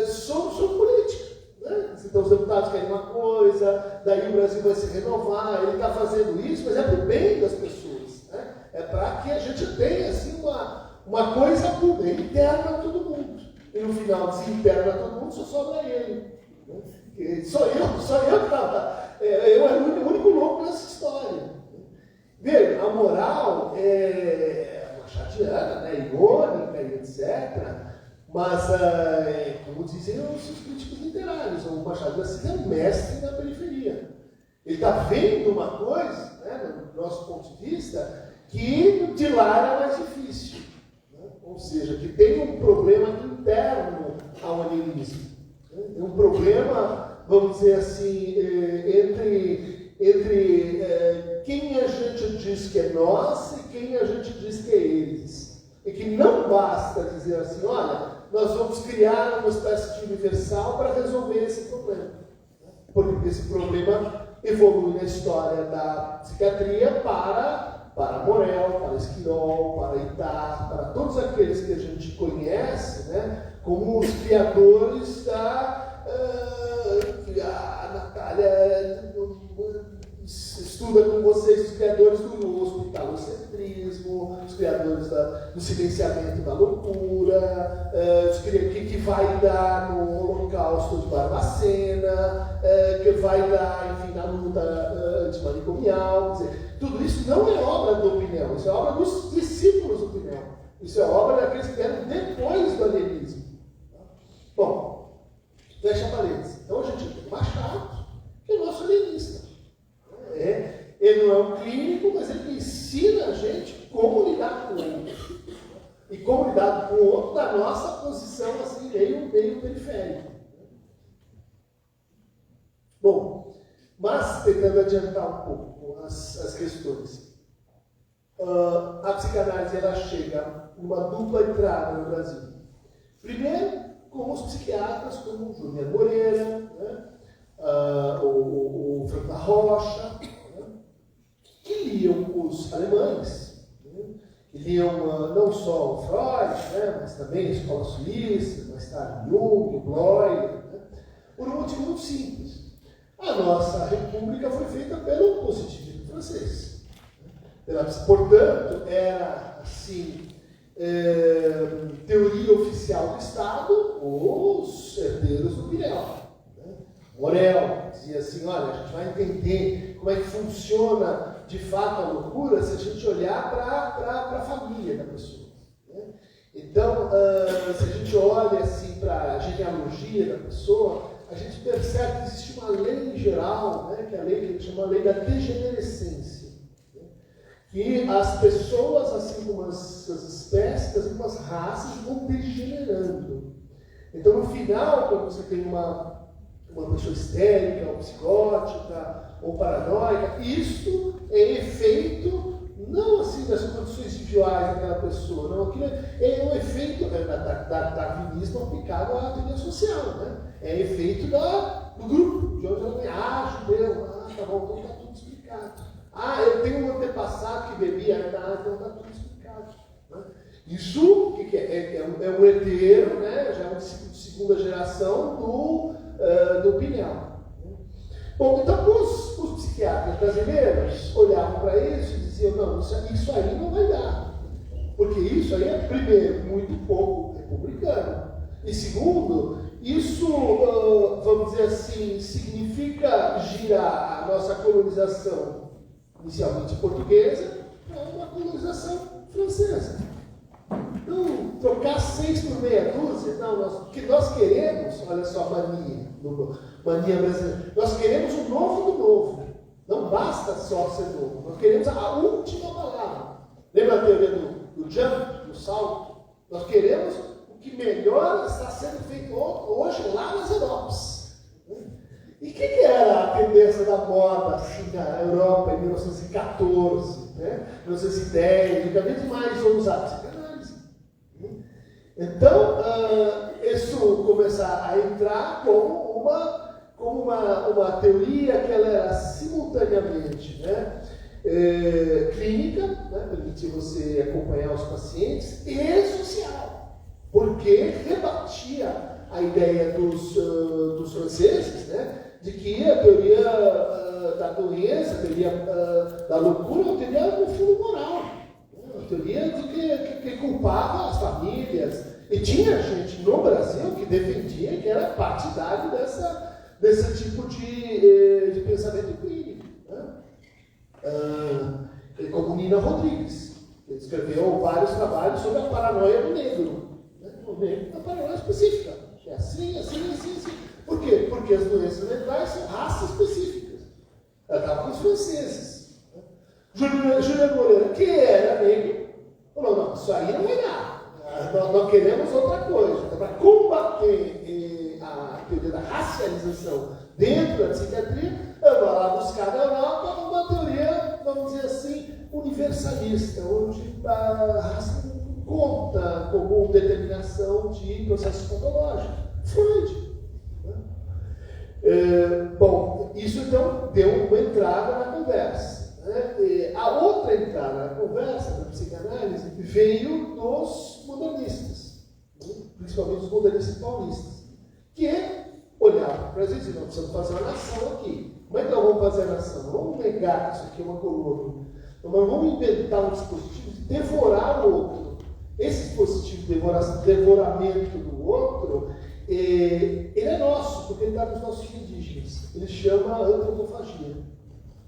sobre política. Né? Então os deputados querem uma coisa, daí o Brasil vai se renovar, ele está fazendo isso, mas é para o bem das pessoas. Né? É para que a gente tenha assim, uma coisa pura, ele interna todo mundo. E no final desinterna todo mundo, só sobra ele. Né? Só eu que estava. Eu era o único louco nessa história. Veja, a moral é machadiana, né? Irônica e etc. Mas, como dizem os críticos literários, o Machado de Assis é um mestre na periferia. Ele está vendo uma coisa, né, no nosso ponto de vista, que de lá era mais difícil. Né? Ou seja, que tem um problema interno ao alienismo. Né? Tem um problema, vamos dizer assim, entre quem a gente diz que é nós e quem a gente diz que é eles. E que não basta dizer assim, olha, nós vamos criar uma espécie de universal para resolver esse problema. Porque esse problema evolui na história da psiquiatria para Morel, para Esquirol, para Ittar, para todos aqueles que a gente conhece, né, como os criadores a Natália estuda com vocês os criadores do hospitalocentrismo, os criadores do silenciamento da loucura, que vai dar no Holocausto de Barbacena, que vai dar, enfim, na luta antimanicomial. Quer dizer, tudo isso não é obra do Pinel, isso é obra dos discípulos do Pinel. Isso é obra daqueles que vieram depois do alienismo. Bom, fecha parênteses. Então a gente tem Machado, que é o nosso alienista. Ele não é um clínico, mas ele ensina a gente como lidar com ele. E como cuidado com o outro da nossa posição assim, meio periférica. Bom, mas tentando adiantar um pouco as questões. A psicanálise ela chega numa dupla entrada no Brasil. Primeiro, com os psiquiatras como Júnior Moreira, né? O Franco da Rocha, né? Que liam os alemães, né? Que liam não só o Freud, né? Mas também a escola suíça, mais tarde Jung, Bloy, né? Por um motivo muito simples. A nossa república foi feita pelo positivismo francês. Portanto, era assim, teoria oficial do Estado, os herdeiros do Pinel. Né? Morel dizia assim, olha, a gente vai entender como é que funciona de fato a loucura se a gente olhar para a família da pessoa. Né? Então, se a gente olha assim, para a genealogia da pessoa, a gente percebe que existe uma lei geral, né, que é a lei que a gente chama a lei da degenerescência. Né, que as pessoas, assim como as espécies, assim como as raças, vão degenerando. Então, no final, quando você tem uma pessoa histérica, ou psicótica, ou paranoica, isso é efeito, não assim das condições individuais daquela pessoa, não, aquilo é um efeito darwinismo aplicado à teoria social, né? É efeito do grupo, de onde ela vem. Judeu, tá bom, então está tudo explicado. Eu tenho um antepassado que bebia, então está tudo explicado. Né? Isso, o que é? É um herdeiro, né? Já é um discípulo de segunda geração do Pinel. Bom, então os psiquiatras brasileiros olhavam para isso e diziam, não, isso aí não vai dar. Porque isso aí é, primeiro, muito pouco republicano. E segundo, isso, vamos dizer assim, significa girar a nossa colonização, inicialmente portuguesa, para uma colonização francesa. Então, trocar 6 por meia dúzia, não, o que nós queremos, olha só a mania brasileira, nós queremos o novo do novo. Não basta só ser novo, nós queremos a última palavra. Lembra a teoria do jump, do salto? Nós queremos o que melhor está sendo feito hoje lá nas Europas. E o que era a tendência da moda assim, na Europa em 1914, né? 1910, e cada vez mais ousada? Psicanálise. Então, isso começar a entrar como uma teoria que ela era simultaneamente, né, clínica, né, permitir você acompanhar os pacientes, e social, porque rebatia a ideia dos franceses, né, de que a teoria da doença, a teoria da loucura, é uma teoria no fundo moral, né, uma teoria de que culpava as famílias. E tinha gente no Brasil que defendia que era partidário desse tipo de pensamento clínico. Né? Como Nina Rodrigues, que escreveu vários trabalhos sobre a paranoia do negro. Né? O negro é uma paranoia específica. É assim. Por quê? Porque as doenças mentais são raças específicas. Ela estava com os franceses. Né? Júnior Moreira, que era negro, falou, não, isso aí não vai dar. Nós queremos outra coisa. Então, para combater a teoria da racialização dentro da psiquiatria, eu vou lá buscar na Europa uma teoria, vamos dizer assim, universalista, onde a raça não conta como determinação de processos patológicos. Freud. Bom, isso então deu uma entrada na conversa. Né? A outra entrada na conversa da psicanálise veio dos modernistas, né? Principalmente os modernistas paulistas, que olhavam para o Brasil e diziam, nós precisamos fazer uma nação aqui. Como é que nós vamos fazer a nação? Não vamos negar que isso aqui é uma colônia. Nós vamos inventar um dispositivo de devorar o outro. Esse dispositivo de devoramento do outro, ele é nosso, porque ele está nos nossos indígenas. Ele chama antropofagia.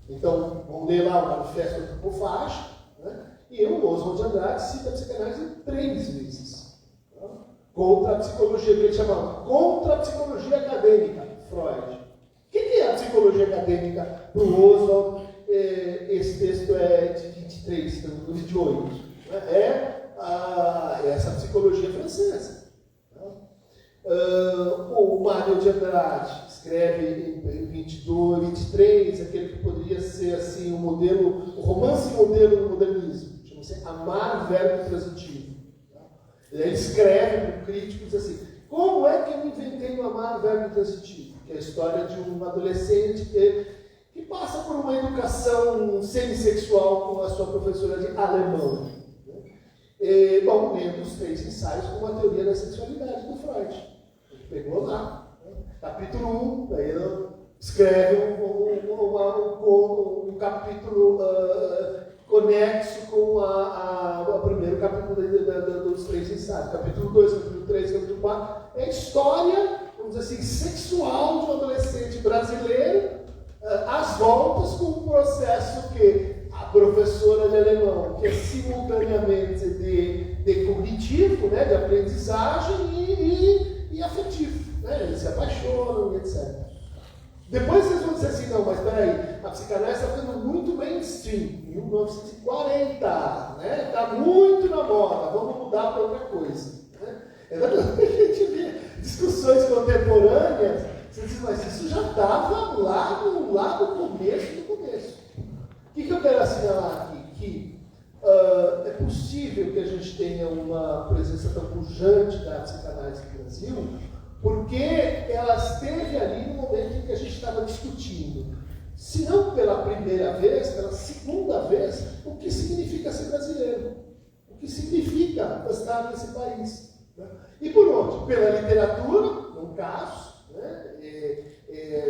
Então, vamos ler lá o Manifesto Antropofágico, né? E o Oswald de Andrade cita a psicanálise 3 vezes. Tá? Contra a psicologia, que ele chamava contra a psicologia acadêmica, Freud. O que é a psicologia acadêmica para o Oswald? Esse texto é de 23, então, 28. Né? É essa psicologia francesa. O Mário de Andrade escreve em 22, 23, aquele que poderia ser assim, o romance modelo do modernismo, chama-se Amar, Verbo Transitivo. Ele escreve para o crítico e diz assim: como é que eu inventei o Amar, Verbo Transitivo? Que é a história de um adolescente que passa por uma educação semissexual com a sua professora de alemão. Bom, lendo os 3 ensaios com a teoria da sexualidade do Freud. Ele pegou lá, capítulo 1, daí ele escreve um capítulo conexo com o primeiro capítulo dos 3 ensaios. Capítulo 2, capítulo 3, capítulo 4. É a história, vamos dizer assim, sexual de um adolescente brasileiro, às voltas com um processo que a professora de alemão, que é simultaneamente de cognitivo, né, de aprendizagem e afetivo. Né? Eles se apaixonam, etc. Depois vocês vão dizer assim: não, mas peraí, a psicanálise está ficando muito mainstream, 1940, né? Está muito na moda, vamos mudar para outra coisa. Né? A gente vê discussões contemporâneas, você diz, mas isso já estava lá no começo do começo. O que eu quero assinalar aqui? Que é possível que a gente tenha uma presença tão pujante da psicanálise no Brasil, porque ela esteve ali no momento em que a gente estava discutindo, se não pela primeira vez, pela segunda vez, o que significa ser brasileiro, o que significa estar nesse país. Né? E por onde? Pela literatura, no caso, né?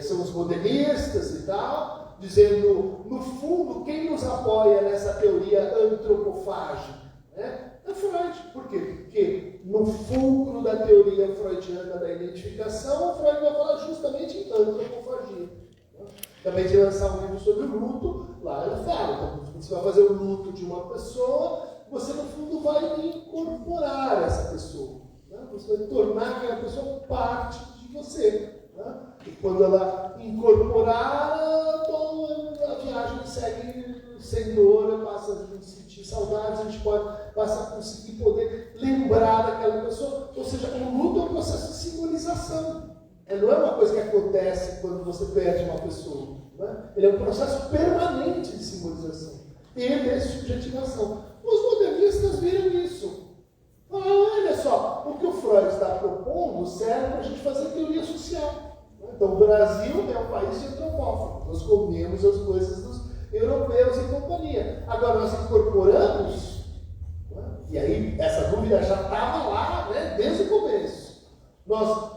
São os modernistas e tal, dizendo, no fundo, quem nos apoia nessa teoria antropofágica? Né? É Freud. Por quê? Porque no fulcro da teoria freudiana da identificação, o Freud vai falar justamente em antropofagia. Né? Também de lançar um livro sobre o luto, lá ele fala, então, você vai fazer o luto de uma pessoa, você no fundo vai incorporar essa pessoa. Né? Você vai tornar aquela pessoa parte de você. Né? E quando ela incorporar, então a viagem segue sem dor, passa a sentir saudades, a gente passa a conseguir poder lembrar daquela pessoa. Ou seja, o luto é um processo de simbolização. Não é uma coisa que acontece quando você perde uma pessoa. Né? Ele é um processo permanente de simbolização e de subjetivação. Os modernistas viram isso. Olha só, o que o Freud está propondo serve para a gente fazer teoria social. Então, o Brasil é um país de antropófago. Nós comemos as coisas dos europeus e companhia. Agora, nós incorporamos, né? E aí essa dúvida já estava lá, né? Desde o começo. Nós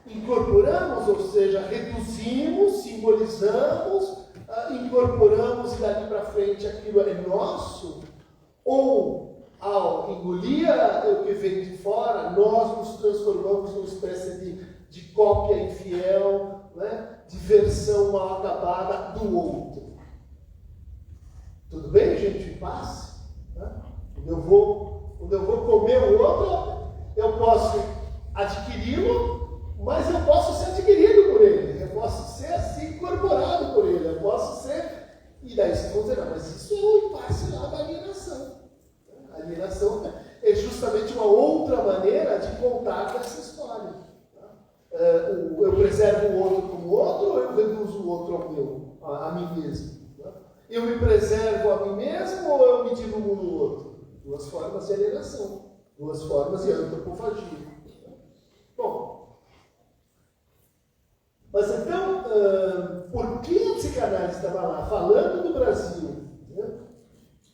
incorporamos, ou seja, reduzimos, simbolizamos, incorporamos e daqui para frente aquilo é nosso, ou ao engolir o que vem de fora, nós nos transformamos numa espécie de cópia infiel, né? De versão mal acabada do outro. Tudo bem, gente? Em paz? Né? Quando eu vou comer o outro, eu posso adquiri-lo, mas eu posso ser adquirido por ele. Eu posso ser assim incorporado por ele. Eu posso ser... E daí vocês vão dizer, não, mas isso é o impasse lá da alienação. A alienação é justamente uma outra maneira de contar essa história. Eu preservo o outro como outro ou eu reduzo o outro ao meu, a mim mesmo? Eu me preservo a mim mesmo ou eu me diluo no outro? Duas formas de alienação, duas formas de antropofagia. Bom, mas então, por que a psicanálise estava lá falando do Brasil? Né?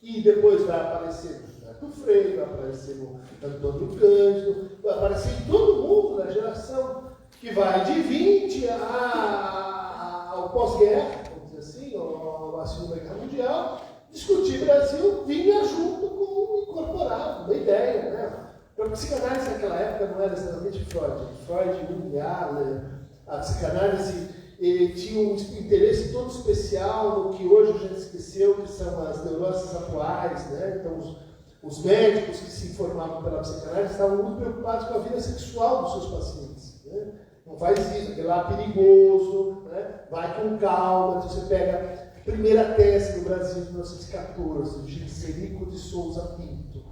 E depois vai aparecer no Gilberto Freire, vai aparecer no Antônio Cândido, vai aparecer em todo mundo da geração que vai de 20 ao pós-guerra, vamos dizer assim, ou a Segunda Guerra Mundial, discutir Brasil vinha junto com o incorporado, uma ideia, né? Então, a psicanálise naquela época não era exatamente Freud, Jung, Adler, a psicanálise tinha um interesse todo especial no que hoje a gente esqueceu, que são as neuroses atuais, né? Então, os médicos que se informavam pela psicanálise estavam muito preocupados com a vida sexual dos seus pacientes. Né? Não faz isso, aquele lá é perigoso, né? Vai com calma. Você pega a primeira tese no Brasil de 1914, de Gilcerico de Souza Pinto.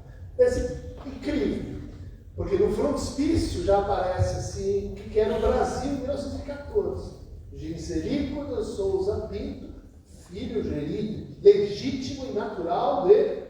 incrível. Porque no frontispício já aparece assim, que era o Brasil em 1914. Genserico de Souza Pinto, filho legítimo e natural de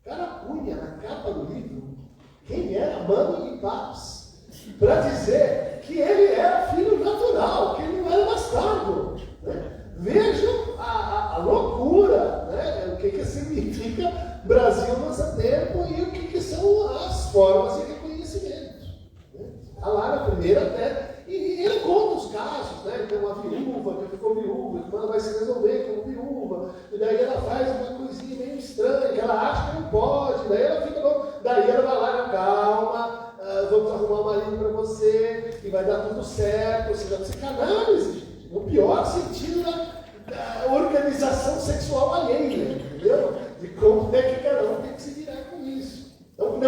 Carapunha, na capa do livro. Quem era Mano de Papos? Para dizer que ele era filho natural, que ele não era bastardo. Né? Vejam a loucura, né? O que significa Brasil nosso tempo e o que são as formas de reconhecimento. Né? Está lá na primeira até. E ele conta os casos, né? Então, uma viúva que ficou viúva, que ela vai se resolver como viúva, e daí ela faz uma coisinha meio estranha, que ela acha que não pode, daí ela fica daí ela vai lá, calma, vamos arrumar um marido para você, e vai dar tudo certo, ou seja, psicanálise, gente, no pior sentido da organização sexual alheia, entendeu? De como é que cada um tem que se virar com isso. Então,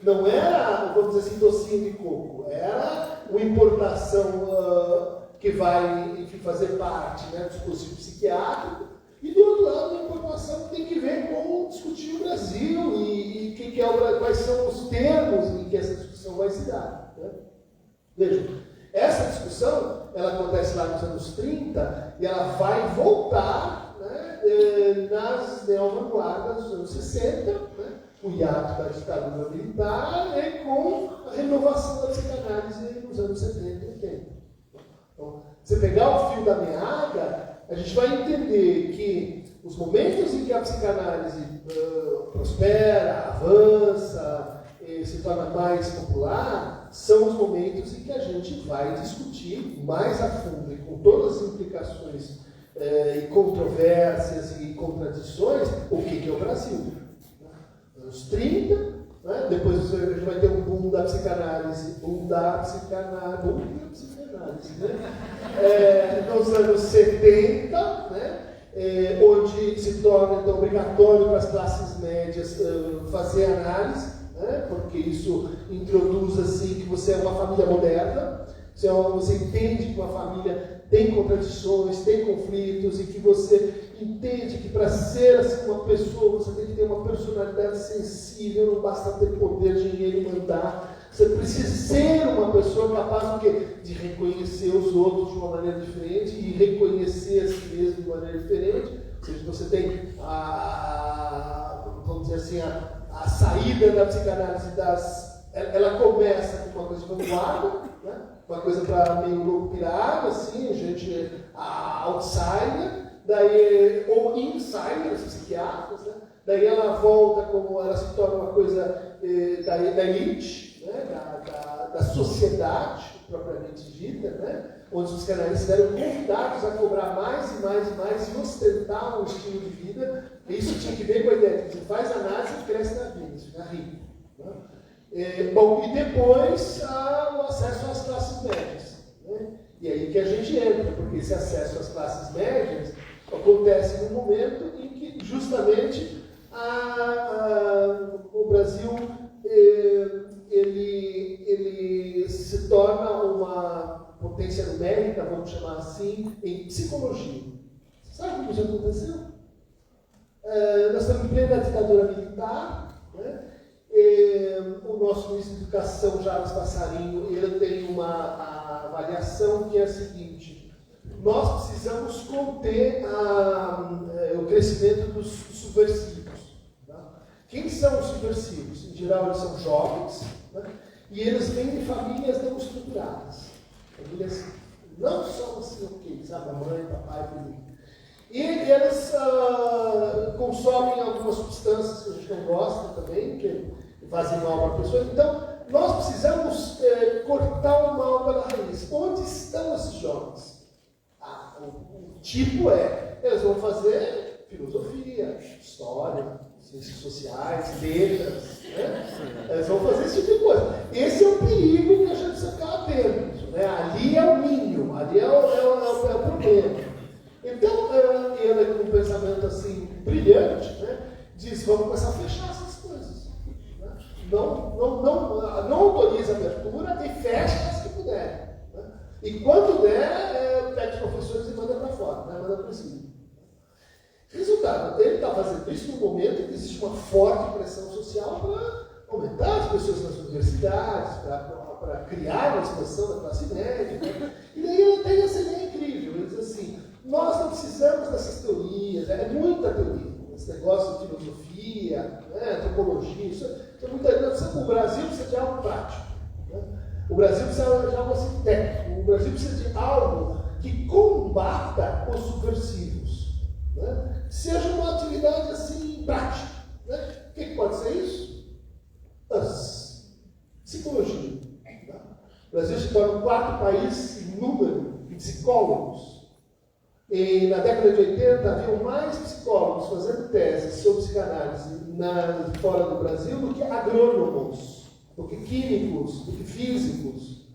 não era, vamos dizer assim, docinho de coco, era uma importação que vai, enfim, fazer parte, né, do dispositivo psiquiátrico, e do outro lado, uma importação que tem que ver com discutir o Brasil e quais são os termos em que essa discussão vai se dar. Né? Vejam, essa discussão ela acontece lá nos anos 30 e ela vai voltar, né, nas neo-vanguardas dos anos 60, né? O hiato da ditadura militar e com a renovação da psicanálise nos anos 70 e 80. Então, você pegar o fio da meada, a gente vai entender que os momentos em que a psicanálise prospera, avança, se torna mais popular, são os momentos em que a gente vai discutir mais a fundo e com todas as implicações e controvérsias e contradições, o que é o Brasil. Nos 30, né? Depois a gente vai ter um boom da psicanálise, né? Nos anos 70, né? Onde se torna então, obrigatório para as classes médias fazer análise, né? Porque isso introduz assim que você é uma família moderna, você entende que uma família tem contradições, tem conflitos, e que você entende que para ser assim, uma pessoa, você tem que ter uma personalidade sensível, não basta ter poder, dinheiro e mandar. Você precisa ser uma pessoa capaz de reconhecer os outros de uma maneira diferente e reconhecer a si mesmo de uma maneira diferente. Ou seja, você tem vamos dizer assim, a saída da psicanálise ela começa com uma coisa vanguarda, né? Uma coisa para meio louco pirado, assim, gente outsider, daí, ou insiders, psiquiatras, né? Daí ela volta como ela se torna uma coisa da elite, né? da sociedade propriamente dita, né? Onde os psicanalistas eram convidados a cobrar mais e mais e mais e ostentar um estilo de vida. E isso tinha que ver com a ideia de que você faz análise e cresce na vida, você fica rico. Né? Bom, e depois o acesso às classes médias. Né? E aí que a gente entra, porque esse acesso às classes médias acontece no momento em que justamente o Brasil ele se torna uma potência numérica, vamos chamar assim, em psicologia. Sabe como isso aconteceu? Nós estamos em plena ditadura militar, né? O nosso ministro da Educação, Jarbas Passarinho, ele tem uma avaliação que é a seguinte: nós precisamos conter o crescimento dos subversivos. Tá? Quem são os subversivos? Em geral, eles são jovens, né? E eles vêm de famílias não estruturadas. Famílias não são assim, ok, sabe? A mãe, papai, filho. E eles consomem algumas substâncias que a gente não gosta também, que fazem mal para a pessoa. Então, nós precisamos cortar o mal pela raiz. Onde estão esses jovens? O tipo eles vão fazer filosofia, história, ciências sociais, letras, né? Eles vão fazer esse tipo de coisa. Esse é o perigo que a gente precisa ficar atento. Né? Ali é o mínimo, ali é o problema. Então, ele com um pensamento assim, brilhante, né? Diz, vamos começar a fechar essas coisas. Né? Não autoriza a abertura e fecha as que puder. Né? E quando der, pede os professores e manda para fora, né? Manda para cima. Resultado, ele está fazendo isso no momento em que existe uma forte pressão social para aumentar botar as pessoas nas universidades, para criar uma expansão da classe média. Né? E daí ela tem essa ideia incrível. Ele diz assim, nós não precisamos dessas teorias, é muita teoria. Esse negócio de filosofia, né, antropologia, isso é muita coisa. O Brasil precisa de algo prático. Né? O Brasil precisa de algo assim técnico. O Brasil precisa de algo que combata os subversivos. Né? Seja uma atividade assim prática. Né? O que pode ser isso? Psicologia. Tá? O Brasil se torna o 4º país em número de psicólogos. E na década de 80 haviam mais psicólogos fazendo teses sobre psicanálise fora do Brasil do que agrônomos, do que químicos, do que físicos.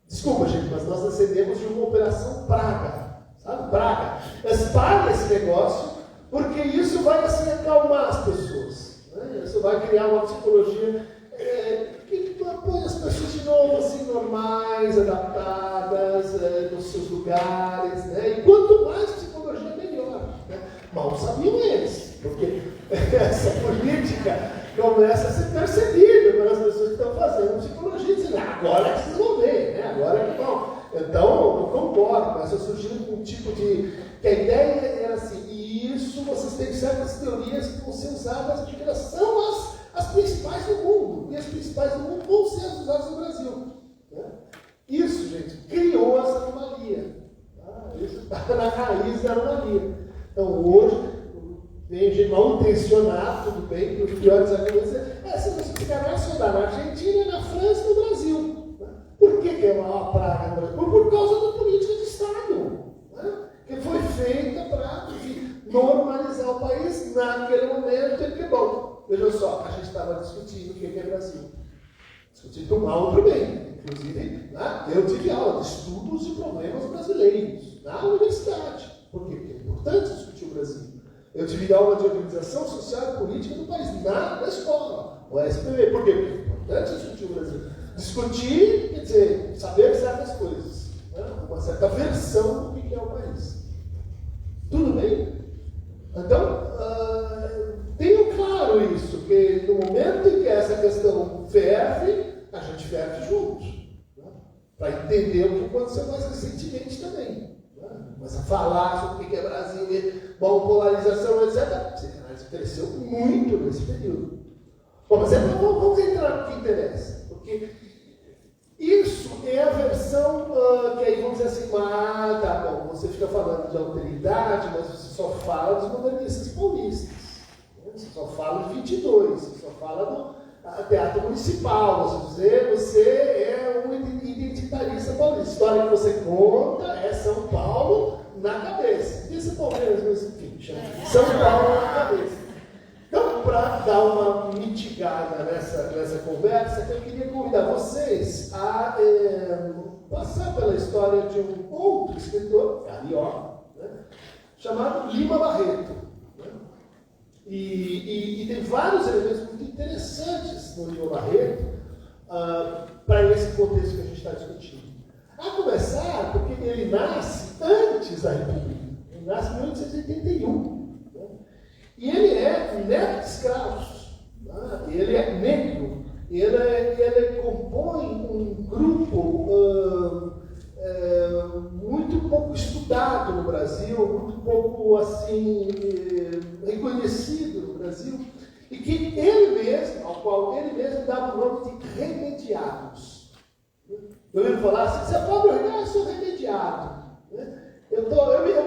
Desculpa, gente, mas nós descendemos de uma operação praga. Sabe? Praga. Espalha esse negócio, porque isso vai assim acalmar as pessoas. Né? Isso vai criar uma psicologia que põe as pessoas de novo assim normais, adaptadas, nos seus lugares. Né? E quanto mais psicologia, melhor. Né? Mal sabiam eles, porque essa política começa a ser percebida pelas pessoas que estão fazendo psicologia, dizendo, agora é que vocês vão ver, né? Agora é que vão. Então, eu concordo, começa a surgir um tipo de... que a ideia era assim, e isso, vocês têm certas teorias que vão ser usadas de são as principais do mundo, e as principais do mundo vão ser usadas no Brasil. Né? Isso, gente, criou essa anomalia. Tá? Isso está na raiz da anomalia. Então, hoje, vem gente mal intencionada, tudo bem, que os piores argumentos se você ficar só na Argentina, na França e no Brasil. Né? Por que é uma praga no Brasil? Por causa da política de Estado, né? Que foi feita para normalizar o país naquele momento em que, bom, veja só, a gente estava discutindo o que é Brasil. Discutindo o mal e o bem. Inclusive, né, eu tive aula de estudos de problemas brasileiros na universidade. Por quê? Porque é importante discutir o Brasil. Eu tive aula de organização social e política do país, na escola, o SPV. Por quê? Porque é importante discutir o Brasil. Discutir, quer dizer, saber certas coisas. Né? Uma certa versão do que é o país. Tudo bem? Então, tenho claro isso, que no momento em que essa questão ferve, a gente ferve juntos. Né? Para entender o que aconteceu mais recentemente também. Começa a falar sobre o que é Brasil, bom, polarização, etc. A psicanálise cresceu muito nesse período. Bom, mas vamos entrar no que interessa. Porque isso é a versão que aí vamos dizer assim, tá bom, você fica falando de alteridade, mas você só fala dos modernistas paulistas. Né? Você só fala de 22, você só fala do teatro municipal, você é um identitarista paulista. A história que você conta é São Paulo na cabeça. E São Palmeiras, mas enfim, São Paulo na cabeça. Então, para dar uma mitigada nessa conversa, eu queria convidar vocês a passar pela história de um outro escritor, carioca, né, chamado Lima Barreto. Né? E tem vários elementos muito interessantes no Lima Barreto para esse contexto que a gente está discutindo. A começar porque ele nasce antes da República. Ele nasce em 1881. E ele é neto de escravos, né? Ele é negro, ele compõe um grupo muito pouco estudado no Brasil, muito pouco assim reconhecido no Brasil, e que ele mesmo, ao qual ele mesmo dava o nome de remediados. Eu ouvi falar assim, você é pobre, eu sou remediado. Né? Eu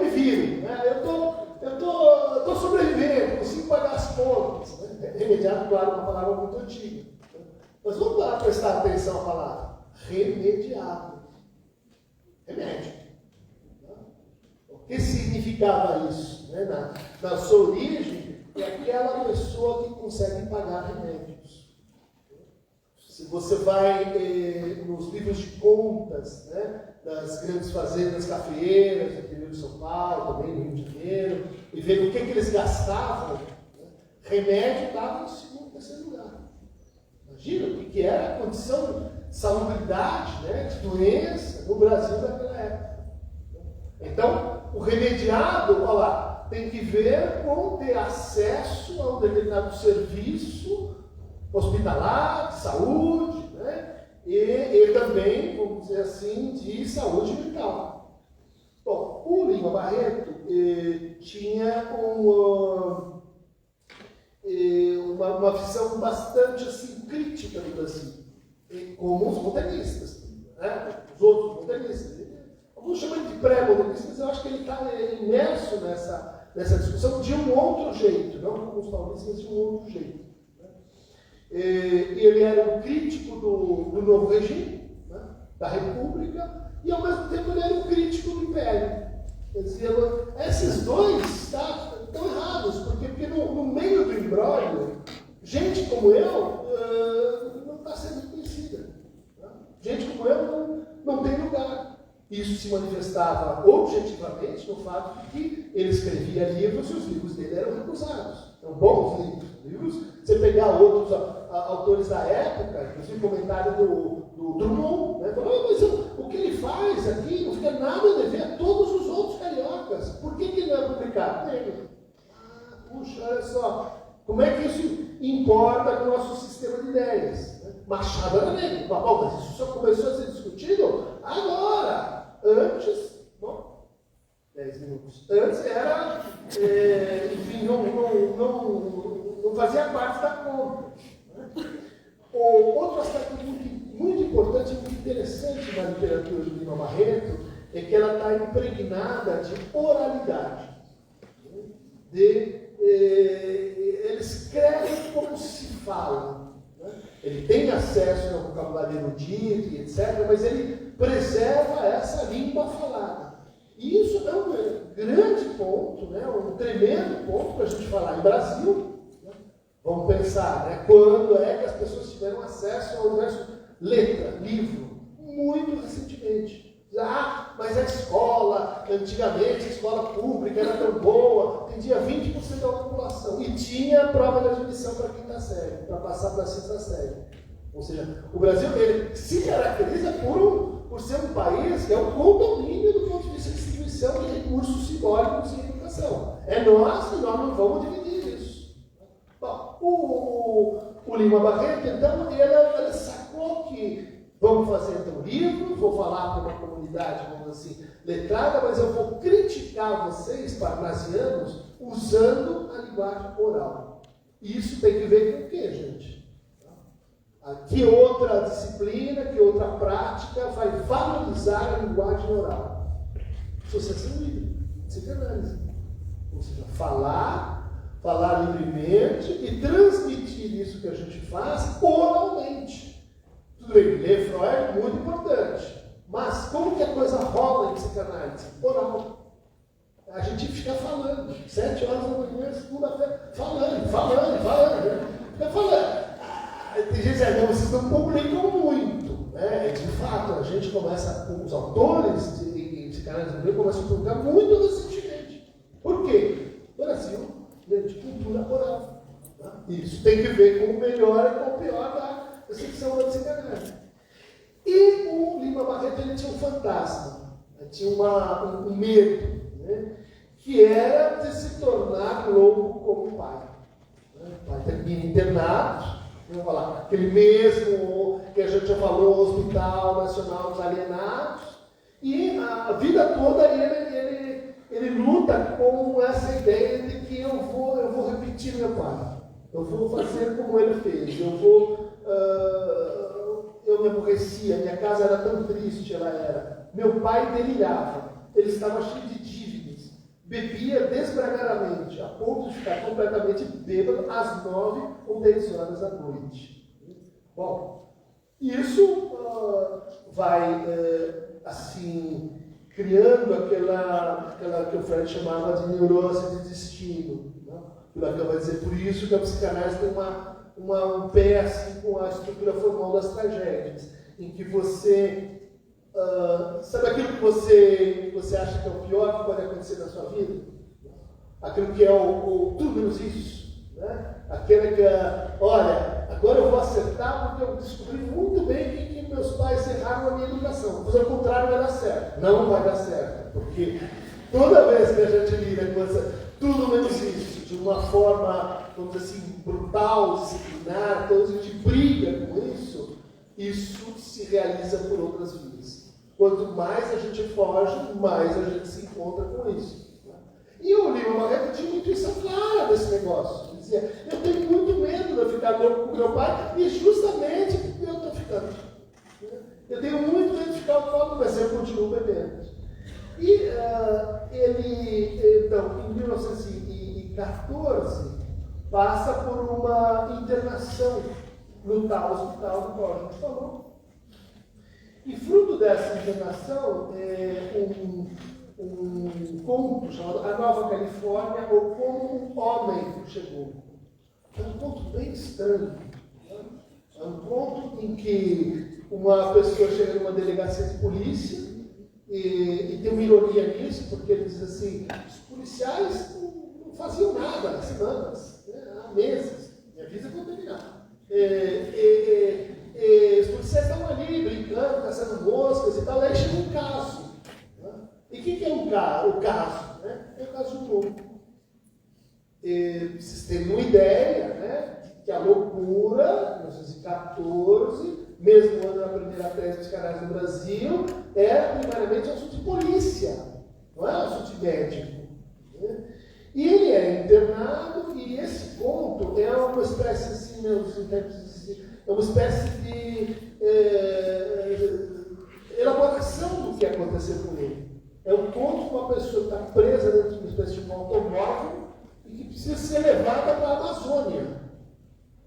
me viro, né? Eu estou sobrevivendo, consigo pagar as contas. Né? Remediado, claro, é uma palavra muito antiga. Né? Mas vamos lá prestar atenção à palavra. Remediado. Remédio. Né? O que significava isso? Né? Na sua origem, é aquela pessoa que consegue pagar remédios. Se você vai nos livros de contas, né, das grandes fazendas cafeeiras, no interior de São Paulo, também no Rio de Janeiro, e ver o que eles gastavam, né, remédio estava no segundo, terceiro lugar. Imagina o que era a condição de salubridade, né, de doença no Brasil naquela época. Então, o remediado, olha lá, tem que ver com ter acesso a um determinado serviço hospitalar, de saúde, né? E também, vamos dizer assim, de saúde mental. Bom, o Lima Barreto tinha uma visão bastante assim, crítica do Brasil, como os modernistas, né? Os outros modernistas. Alguns chamam de pré-modernistas, mas eu acho que ele está imerso nessa discussão de um outro jeito, não como os paulistas, mas de um outro jeito. Né? Ele era um crítico do novo regime, né? Da República, e ao mesmo tempo ele era um crítico do Império. Quer dizer, esses dois estão errados, porque no meio do imbróglio, gente como eu não está sendo conhecida. Né? Gente como eu não tem lugar. Isso se manifestava objetivamente no fato de que ele escrevia livros e os livros dele eram recusados. Eram bons livros. Você pegar outros autores da época, inclusive comentário do Drummond, né? Falou, mas o que ele faz aqui não fica nada a dever a todos os outros cariocas. Por que não é publicado? Negro. Puxa, olha só. Como é que isso importa no nosso sistema de ideias? Machado era negro. Bom, mas isso só começou a ser discutido agora. Antes, bom, 10 minutos. Antes era, enfim, não fazia parte da conta. Outro aspecto muito importante e muito interessante na literatura do Lima Barreto é que ela está impregnada de oralidade. Ele escreve como se fala. Ele tem acesso ao vocabulário erudito, etc., mas ele preserva essa língua falada. E isso é um grande ponto, né, um tremendo ponto para a gente falar em Brasil. Né? Vamos pensar, né, quando é que as pessoas tiveram acesso ao universo letra, livro? Muito recentemente. Mas a escola, antigamente a escola pública era tão boa, atendia 20% da população e tinha prova de admissão para a quinta série, para passar para a sexta série. Ou seja, o Brasil ele se caracteriza por ser um país que é um condomínio do ponto de vista de distribuição de recursos simbólicos em educação. É nós e nós não vamos dividir isso. Bom, o Lima Barreto, então, ele sacou que vamos fazer então livro, vou falar para uma comunidade, vamos assim, letrada, mas eu vou criticar vocês, parnasianos, usando a linguagem oral. E isso tem que ver com o quê, gente? Que outra disciplina, que outra prática vai valorizar a linguagem oral? Associação livre, psicanálise. Ou seja, falar livremente e transmitir isso que a gente faz oralmente. Tudo bem, ler Freud, muito importante. Mas como que a coisa rola em psicanálise? Oral. A gente fica falando. 7 horas da manhã, segunda-feira, falando. Fica falando. Tem gente que diz, vocês não publicam muito. Né? De fato, a gente começa, com os autores de psicanálise, começam a publicar muito recentemente. Por quê? O Brasil é de cultura oral. Tá? Isso tem que ver com o melhor e com o pior da recepção da psicanálise. E o Lima Barreto ele tinha um fantasma, tinha um medo, né? Que era de se tornar louco como o pai. O pai termina internado, vamos falar, aquele mesmo que a gente já falou, Hospital Nacional dos Alienados, e a vida toda ele luta com essa ideia de que eu vou repetir meu pai, eu vou fazer como ele fez, eu me aborrecia, minha casa era tão triste, meu pai delirava, ele estava cheio de dívidas, bebia desbragadamente, a ponto de ficar completamente bêbado às 9 ou 10 horas da noite. Bom, isso vai, assim, criando aquela que o Freud chamava de neurose de destino. Né? O Lacan vai dizer, por isso que a psicanálise tem um pé assim com a estrutura formal das tragédias, em que você sabe aquilo que você acha que é o pior que pode acontecer na sua vida? Aquilo que é o tudo menos isso, né? Aquele que olha, agora eu vou acertar porque eu descobri muito bem que meus pais erraram a minha educação, mas ao contrário vai dar certo. Não vai dar certo, porque toda vez que a gente lida com tudo menos isso, de uma forma, vamos dizer assim, brutal, disciplinar, então a gente briga com isso, isso se realiza por outras vias. Quanto mais a gente foge, mais a gente se encontra com isso. E o Lima Barreto tinha uma intuição clara desse negócio. Ele dizia, eu tenho muito medo de eu ficar louco com meu pai, e justamente eu estou ficando. Eu tenho muito medo de ficar louco, mas eu continuo bebendo. E ele, então, em 1914, passa por uma internação no tal hospital do qual a gente falou. E fruto dessa internação, um conto chamado A Nova Califórnia, ou Como um Homem Chegou. É um conto bem estranho. É um conto em que uma pessoa chega numa delegacia de polícia e tem uma ironia nisso, porque ele diz assim, os policiais não faziam nada há semanas, há meses, me avisa quando terminar. Os policiais estão ali brincando, caçando moscas e tal, aí chega um caso. E o que é o caso? É o caso de um louco. Vocês têm uma ideia, que a loucura, em 1914, mesmo ano da primeira tese dos canais no Brasil, é primariamente um assunto de polícia, não é um assunto de médico. E ele é internado, e esse conto é uma espécie assim, é uma espécie de elaboração do que aconteceu com ele. É um conto que uma pessoa está presa dentro de uma espécie de um automóvel e que precisa ser levada para a Amazônia.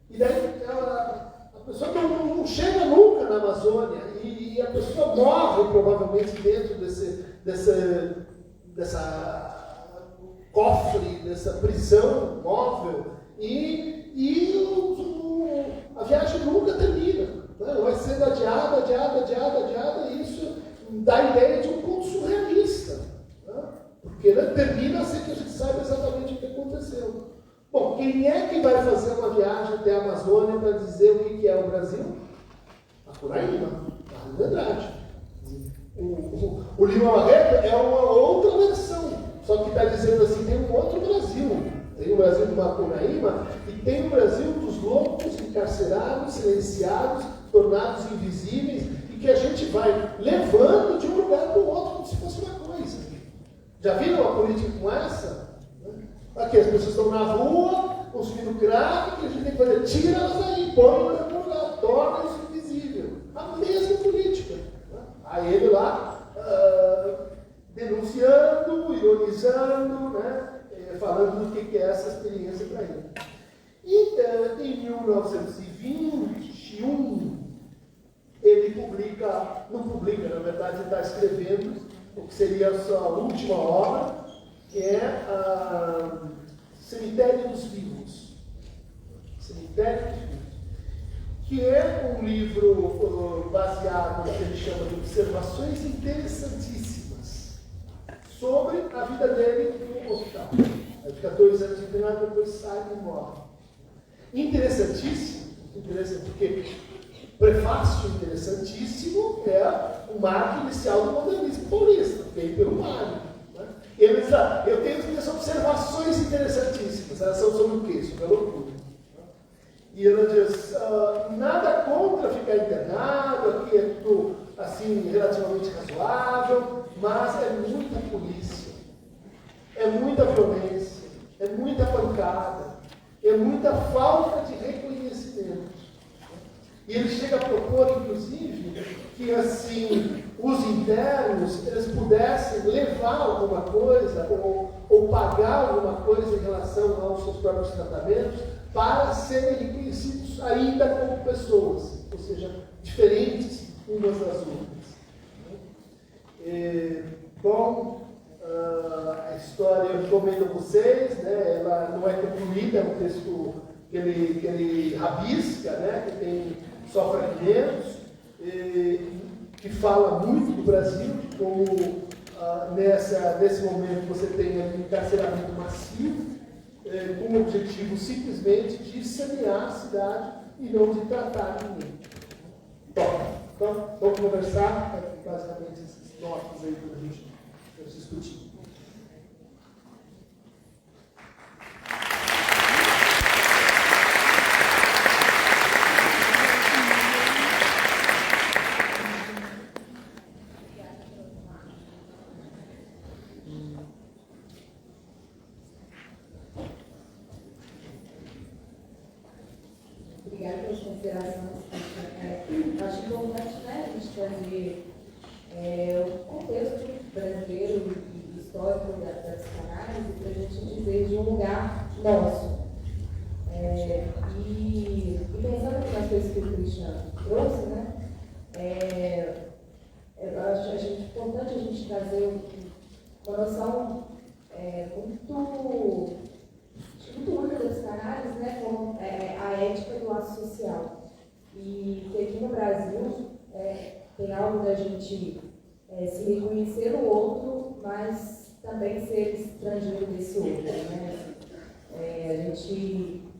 E daí a pessoa não chega nunca na Amazônia e a pessoa morre provavelmente dentro dessa cofre, dessa prisão móvel e a viagem nunca termina. Vai sendo adiada, e isso dá a ideia de um conto surrealista. Porque termina sem que a gente saiba exatamente o que aconteceu. Bom, quem é que vai fazer uma viagem até a Amazônia para dizer o que é o Brasil? A Curaíma, a Rio Andrade. O Lima Barreto é uma outra versão, só que está dizendo assim, tem um outro Brasil. Tem o Brasil do Macunaíma e tem o Brasil dos loucos, encarcerados, silenciados, tornados invisíveis, e que a gente vai levando de um lugar para o outro como se fosse uma coisa. Já viram uma política como essa? Aqui as pessoas estão na rua, consumindo crack, que a gente tem que fazer, tira elas daí, põe elas no lugar, torna isso invisível. A mesma política. Aí ele lá, denunciando, ironizando, falando do que é essa experiência para ele. E em 1921, ele publica, não publica, na verdade, ele está escrevendo o que seria a sua última obra, que é Cemitério dos Vivos. Cemitério dos Vivos. Que é um livro baseado no que ele chama de observações interessantíssimas sobre a vida dele no hospital. Ele fica 2 anos internado, depois sai e morre. Interessantíssimo, porque prefácio interessantíssimo é o marco inicial do modernismo paulista, feito pelo Mário. Ele diz, eu tenho essas observações interessantíssimas. Elas são sobre o quê? Sobre a loucura. E ela diz, nada contra ficar internado, aqui é tudo assim, relativamente razoável, mas é muita polícia, é muita violência, é muita pancada, é muita falta de reconhecimento. E ele chega a propor, inclusive, que assim, os internos eles pudessem levar alguma coisa ou pagar alguma coisa em relação aos seus próprios tratamentos para serem reconhecidos ainda como pessoas, ou seja, diferentes umas das outras. A história eu recomendo a vocês, ela não é concluída, é um texto que ele rabisca, que tem só fragmentos, que fala muito do Brasil, de como nesse momento você tem um encarceramento massivo, com o objetivo simplesmente de sanear a cidade e não de tratar ninguém. Então, vamos conversar, basicamente esses tópicos aí para a gente discutir. algumas considerações. Eu acho importante, né, a gente trazer o contexto brasileiro e histórico da psicanálise para a gente dizer de um lugar nosso. E pensando nas coisas que o Christian trouxe, né, eu acho importante a gente trazer uma noção muito única da psicanálise, né, como a ética do laço social. E que aqui no Brasil tem algo da gente se reconhecer no outro, mas também ser estrangeiro desse outro. Né?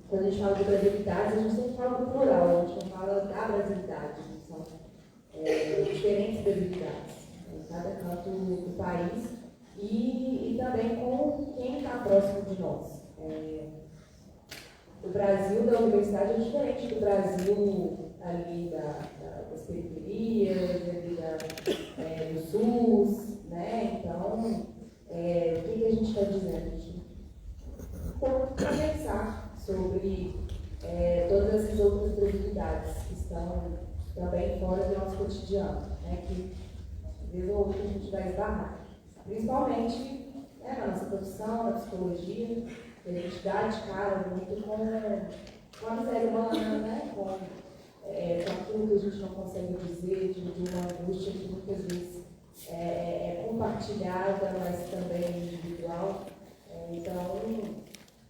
Quando a gente fala de brasilidade, a gente sempre fala do plural, a gente não fala da brasilidade, são diferentes brasilidades em cada canto do país e também com quem está próximo de nós. O Brasil da universidade é diferente do Brasil ali das periferias, ali do SUS, né? Então, o que a gente está dizendo? A gente pode conversar sobre todas essas outras prioridades que estão também fora do nosso cotidiano, né? Que vez ou outra a gente vai esbarrar. Principalmente na nossa profissão, na psicologia, que a gente dá de cara muito com a miséria humana, né? Com aquilo que a gente não consegue dizer, de uma angústia que muitas vezes é compartilhada, mas também é individual. Então,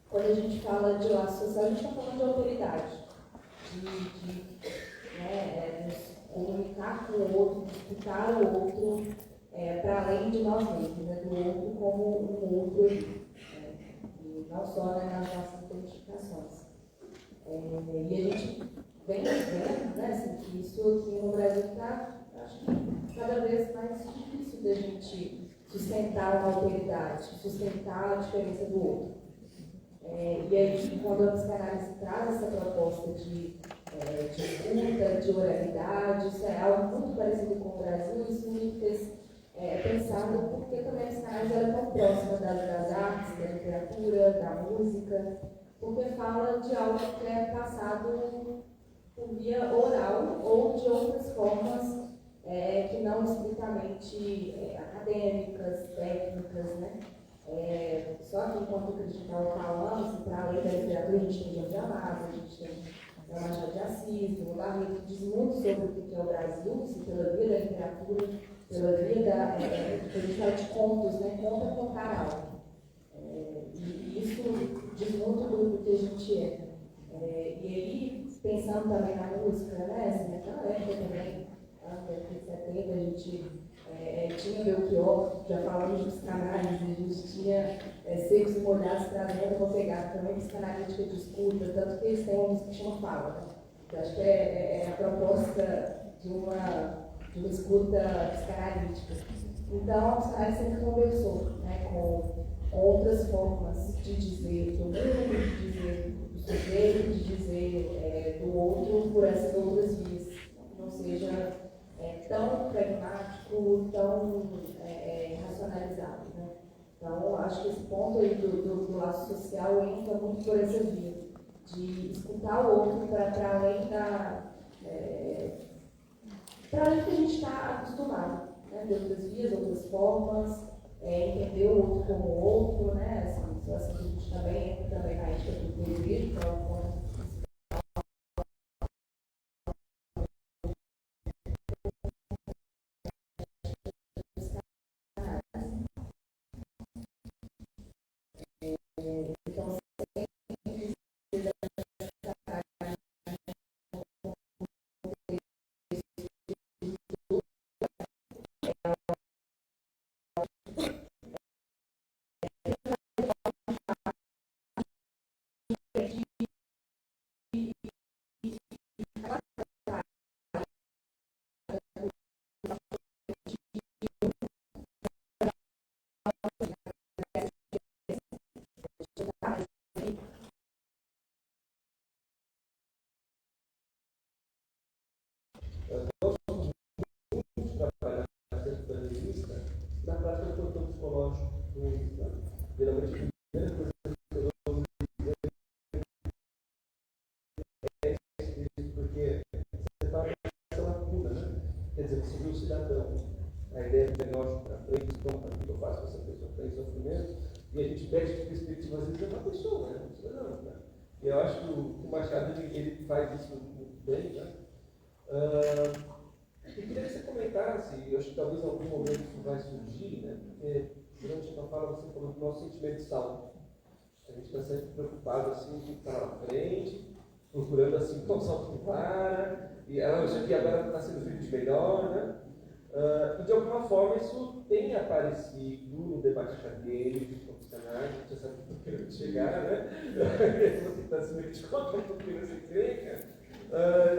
quando a gente fala de laço social, a gente está falando de autoridade, de nos comunicar com o outro, escutar o outro para além de nós mesmos, né? Do outro como um outro, e não só nas nossas identificações. E a gente vem vendo, né, assim, que isso aqui no Brasil está, acho que, cada vez mais difícil da gente sustentar uma autoridade, sustentar a diferença do outro. E aí, quando a psicanálise traz essa proposta de escuta, de oralidade, isso é algo muito parecido com o Brasil, isso me fez pensar no porquê também a psicanálise era tão próxima das artes, da literatura, da música, porque fala de algo que é passado por via oral ou de outras formas que não estritamente acadêmicas, técnicas, né? Só que enquanto o Cristian estava falando, para além da literatura, a gente tem João de Amado, a gente tem Machado de Assis, o Barreto, que diz muito sobre o que é o Brasil, se pela via da literatura, pela via da de contos, né? Contar algo. E isso diz muito do que a gente é. E aí, pensando também na música, né? Assim, naquela época também, na década de 70, a gente tinha Belchior, já falamos de psicanálise, a gente tinha Secos e Molhados trazendo uma pegada também psicanalítica de escuta, tanto que eles têm uma música que chama Fala, né? Eu acho que é a proposta de uma escuta psicanalítica. Então, a psicanálise sempre conversou, né, com outras formas de dizer do mundo, de dizer do sujeito, de dizer do outro por essas outras vias, que não seja tão pragmático, tão racionalizado. Né? Então, acho que esse ponto aí do laço social entra muito por essa via, de escutar o outro para além para além do que a gente está acostumado, né? De outras vias, outras formas, entender o outro como o outro, né? Assim, a gente também entra também na ética do desejo, que é o ponto. Então, na prática do controle psicológico do exame. Geralmente, a primeira coisa que eu dou é esse tem sofrimento, e a gente pede perspectiva, às vezes, é uma pessoa, né? Não, né? E eu acho que o Machado ele faz isso muito bem, né? Eu queria que você comentasse, eu acho que talvez em algum momento isso vai surgir, né? Porque durante a tua fala você falou do nosso sentimento de saúde. A gente está sempre preocupado assim, com o que está na frente, procurando assim, qual salto que para, e isso aqui agora está sendo feito de melhor, né? E de alguma forma isso tem aparecido no debate acadêmico, profissional, a gente já sabe que estou querendo chegar, né? Você está se metendo contra a doutrina secreta.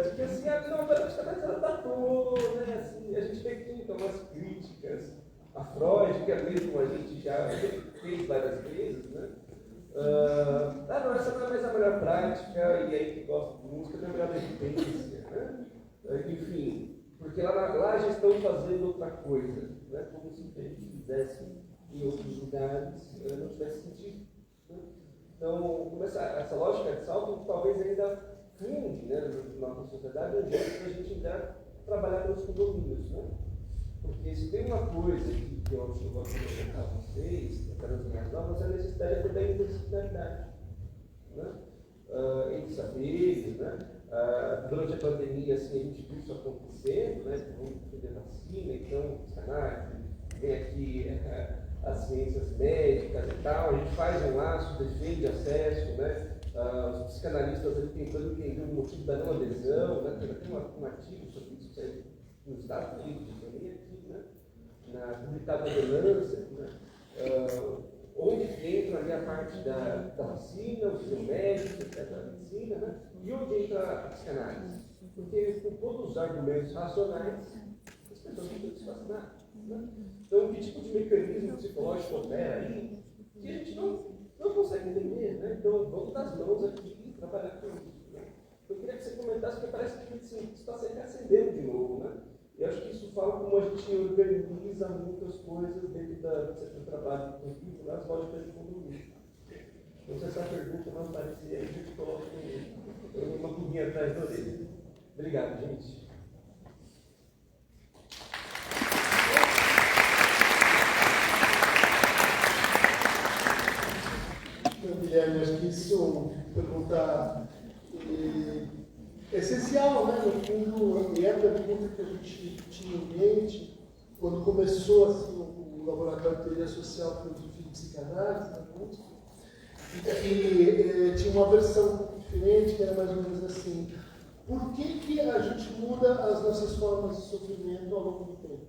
De que assim, não, a verdade ela está toda, né? Assim, a gente tem então umas críticas a Freud, que é mesmo a gente já fez várias vezes, né? Não, essa não é mais a melhor prática, e aí que gosta de música, não é a melhor evidência, né? Enfim, porque lá a gestão fazendo outra coisa, né? Como se a gente fizesse em outros lugares, não tivesse sentido. Né? Então, essa lógica de salto talvez ainda funde, né, na nossa sociedade, onde a gente ainda trabalhar pelos condomínios, né? Porque se tem uma coisa que eu acho que eu gosto de colocar a vocês, para as minhas novas, é a necessidade também da interdisciplinaridade, né? Entre saberes, né? Durante a pandemia, assim, a gente viu isso acontecendo, né? Vamos defender vacina, então, psicanálise, vem aqui as ciências médicas e tal, a gente faz um laço, defende acesso, né? Os psicanalistas ali tentando entender o motivo da não adesão, né? Tem um artigo sobre isso que saiu nos Estados Unidos, também aqui, né? Publicado na Delância, né? Onde entra ali a parte da vacina, o ensino médico, da medicina, né? E onde entra a psicanálise? Porque com todos os argumentos racionais, as pessoas não têm que se vacinar, né? Então, que tipo de mecanismo psicológico opera aí que a gente não consegue entender, né? Então, vamos dar as mãos aqui e trabalhar com isso, né? Eu queria que você comentasse, porque parece que isso está sempre acendendo de novo, né? Eu acho que isso fala como a gente organiza muitas coisas dentro do trabalho cognitivo, nas lógicas de condomínio. Então, se essa pergunta não aparecer, a gente coloca uma pulguinha atrás da orelha. Obrigado, gente. Guilherme, acho que isso pergunta é essencial, né? No fundo, e é a pergunta que a gente tinha em mente quando começou assim, o Laboratório de Teoria Social, Filosofia e Psicanálise, na USP, e tinha uma versão um pouco diferente, que era mais ou menos assim: por que a gente muda as nossas formas de sofrimento ao longo do tempo?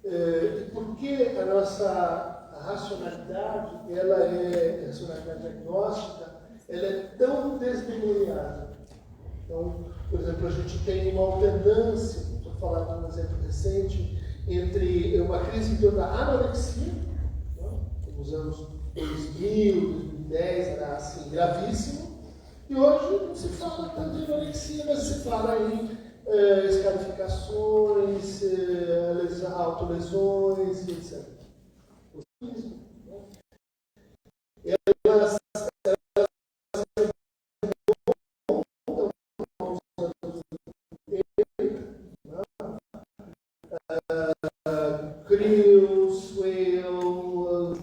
E por que a nossa racionalidade, a racionalidade diagnóstica, ela é tão desmemoriada? Então, por exemplo, a gente tem uma alternância, estou falando de um exemplo recente, entre uma crise em torno da anorexia, né? Nos anos 2000, 2010, era assim, gravíssimo, e hoje não se fala tanto de anorexia, mas se fala em escarificações, autolesões, etc. Elas CRIOS, Whale,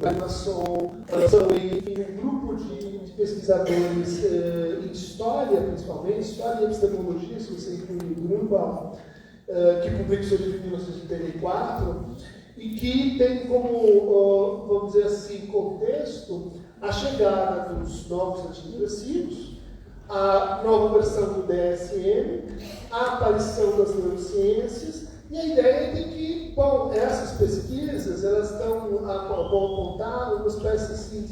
Amazon, enfim, um grupo de pesquisadores em história, principalmente, história e epistemologia, se você incluir o Grunbaum, que publicou seu livro em 1984, e que tem como, vamos dizer assim, contexto a chegada dos novos antidepressivos, a nova versão do DSM, a aparição das neurociências, e a ideia de que, bom, essas pesquisas, elas vão apontar uma espécie assim,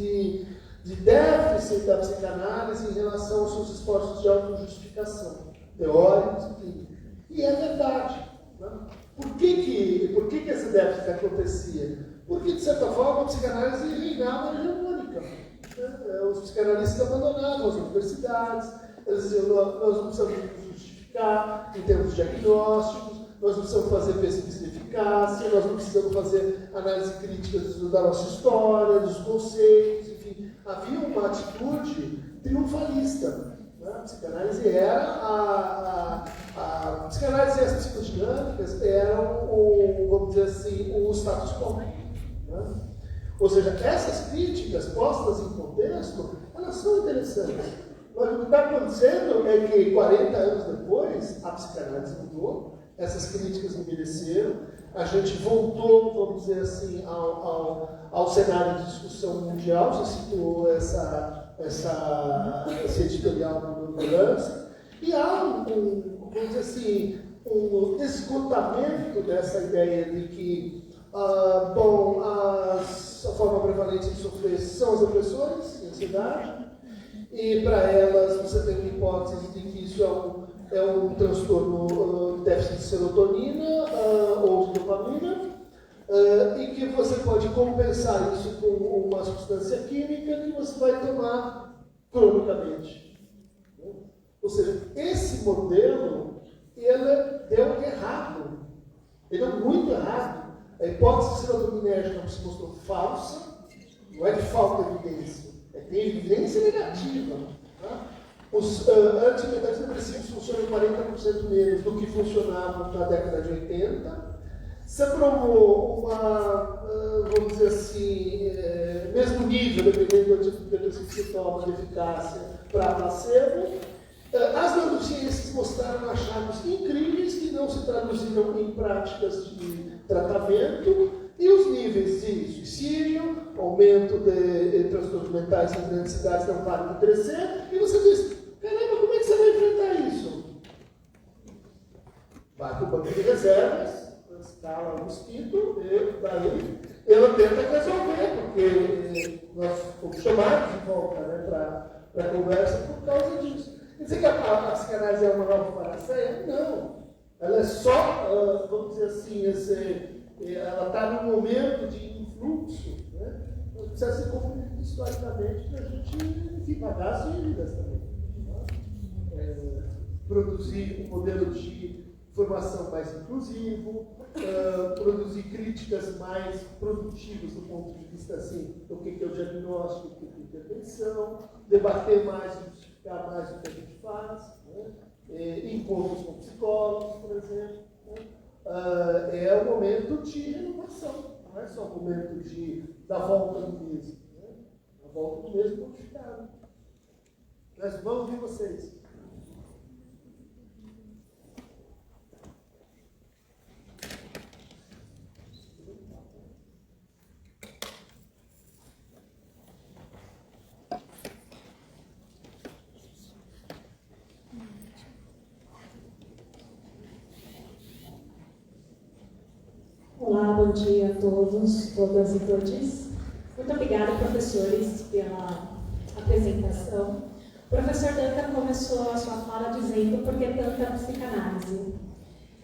de déficit da psicanálise em relação aos seus esforços de autojustificação, teóricos e clínicos. E é verdade. Né? Por que esse déficit acontecia? Porque, de certa forma, a psicanálise reinava hegemônica. Né? Os psicanalistas abandonavam as universidades, eles diziam: nós não precisamos justificar em termos diagnósticos, nós não precisamos fazer pesquisa de eficácia, nós não precisamos fazer análise crítica da nossa história, dos conceitos, enfim. Havia uma atitude triunfalista. A psicanálise era a psicanálise e as psicodinâmicas eram, vamos dizer assim, o status quo. Né? Ou seja, essas críticas postas em contexto, elas são interessantes. Mas o que está acontecendo é que 40 anos depois, a psicanálise mudou, essas críticas envelheceram, a gente voltou, vamos dizer assim, ao cenário de discussão mundial, já citou esse editorial do Deleuze, e há vamos dizer assim, um esgotamento dessa ideia de que, a forma prevalente de sofrer são as depressões, a ansiedade, e para elas você tem uma hipótese de que isso é um transtorno de déficit de serotonina ou de dopamina, e que você pode compensar isso com uma substância química que você vai tomar cronicamente. Ou seja, esse modelo, ele deu errado. Ele deu muito errado. A hipótese serotoninérgica se mostrou falsa, não é de falta de evidência, é de evidência negativa. Tá? Os antidepressivos funcionam 40% menos do que funcionavam na década de 80. Se aprovou vamos dizer assim, mesmo nível, dependendo do antidepressivo que se toma, de eficácia para placebo. As neurociências mostraram achados incríveis que não se traduziram em práticas de tratamento, e os níveis de suicídio, aumento de transtornos mentais em grandes cidades não param de crescer, e você diz, caramba, como é que você vai enfrentar isso? Vai para o banco de reservas, escala o mosquito, e daí ela tenta resolver, porque nós fomos chamados de volta, né, para a conversa por causa disso. Quer dizer que a psicanálise é uma nova faraceia? Não. Ela é só, vamos dizer assim, ela está num momento de influxo, né? Precisa ser compreendido historicamente para a gente pagar as dívidas também. Produzir um modelo de formação mais inclusivo, produzir críticas mais produtivas do ponto de vista assim, do que é o diagnóstico, o que é a intervenção, debater mais, justificar mais o que a gente faz, né? Encontros com psicólogos, por exemplo. Né? É um momento de renovação, não é só o momento da volta do mesmo, né? A volta do mesmo modificado. Nós vamos ouvir vocês. Olá, bom dia a todos, todas e todes. Muito obrigada, professores, pela apresentação. O professor Duncan começou a sua fala dizendo por que tanta psicanálise.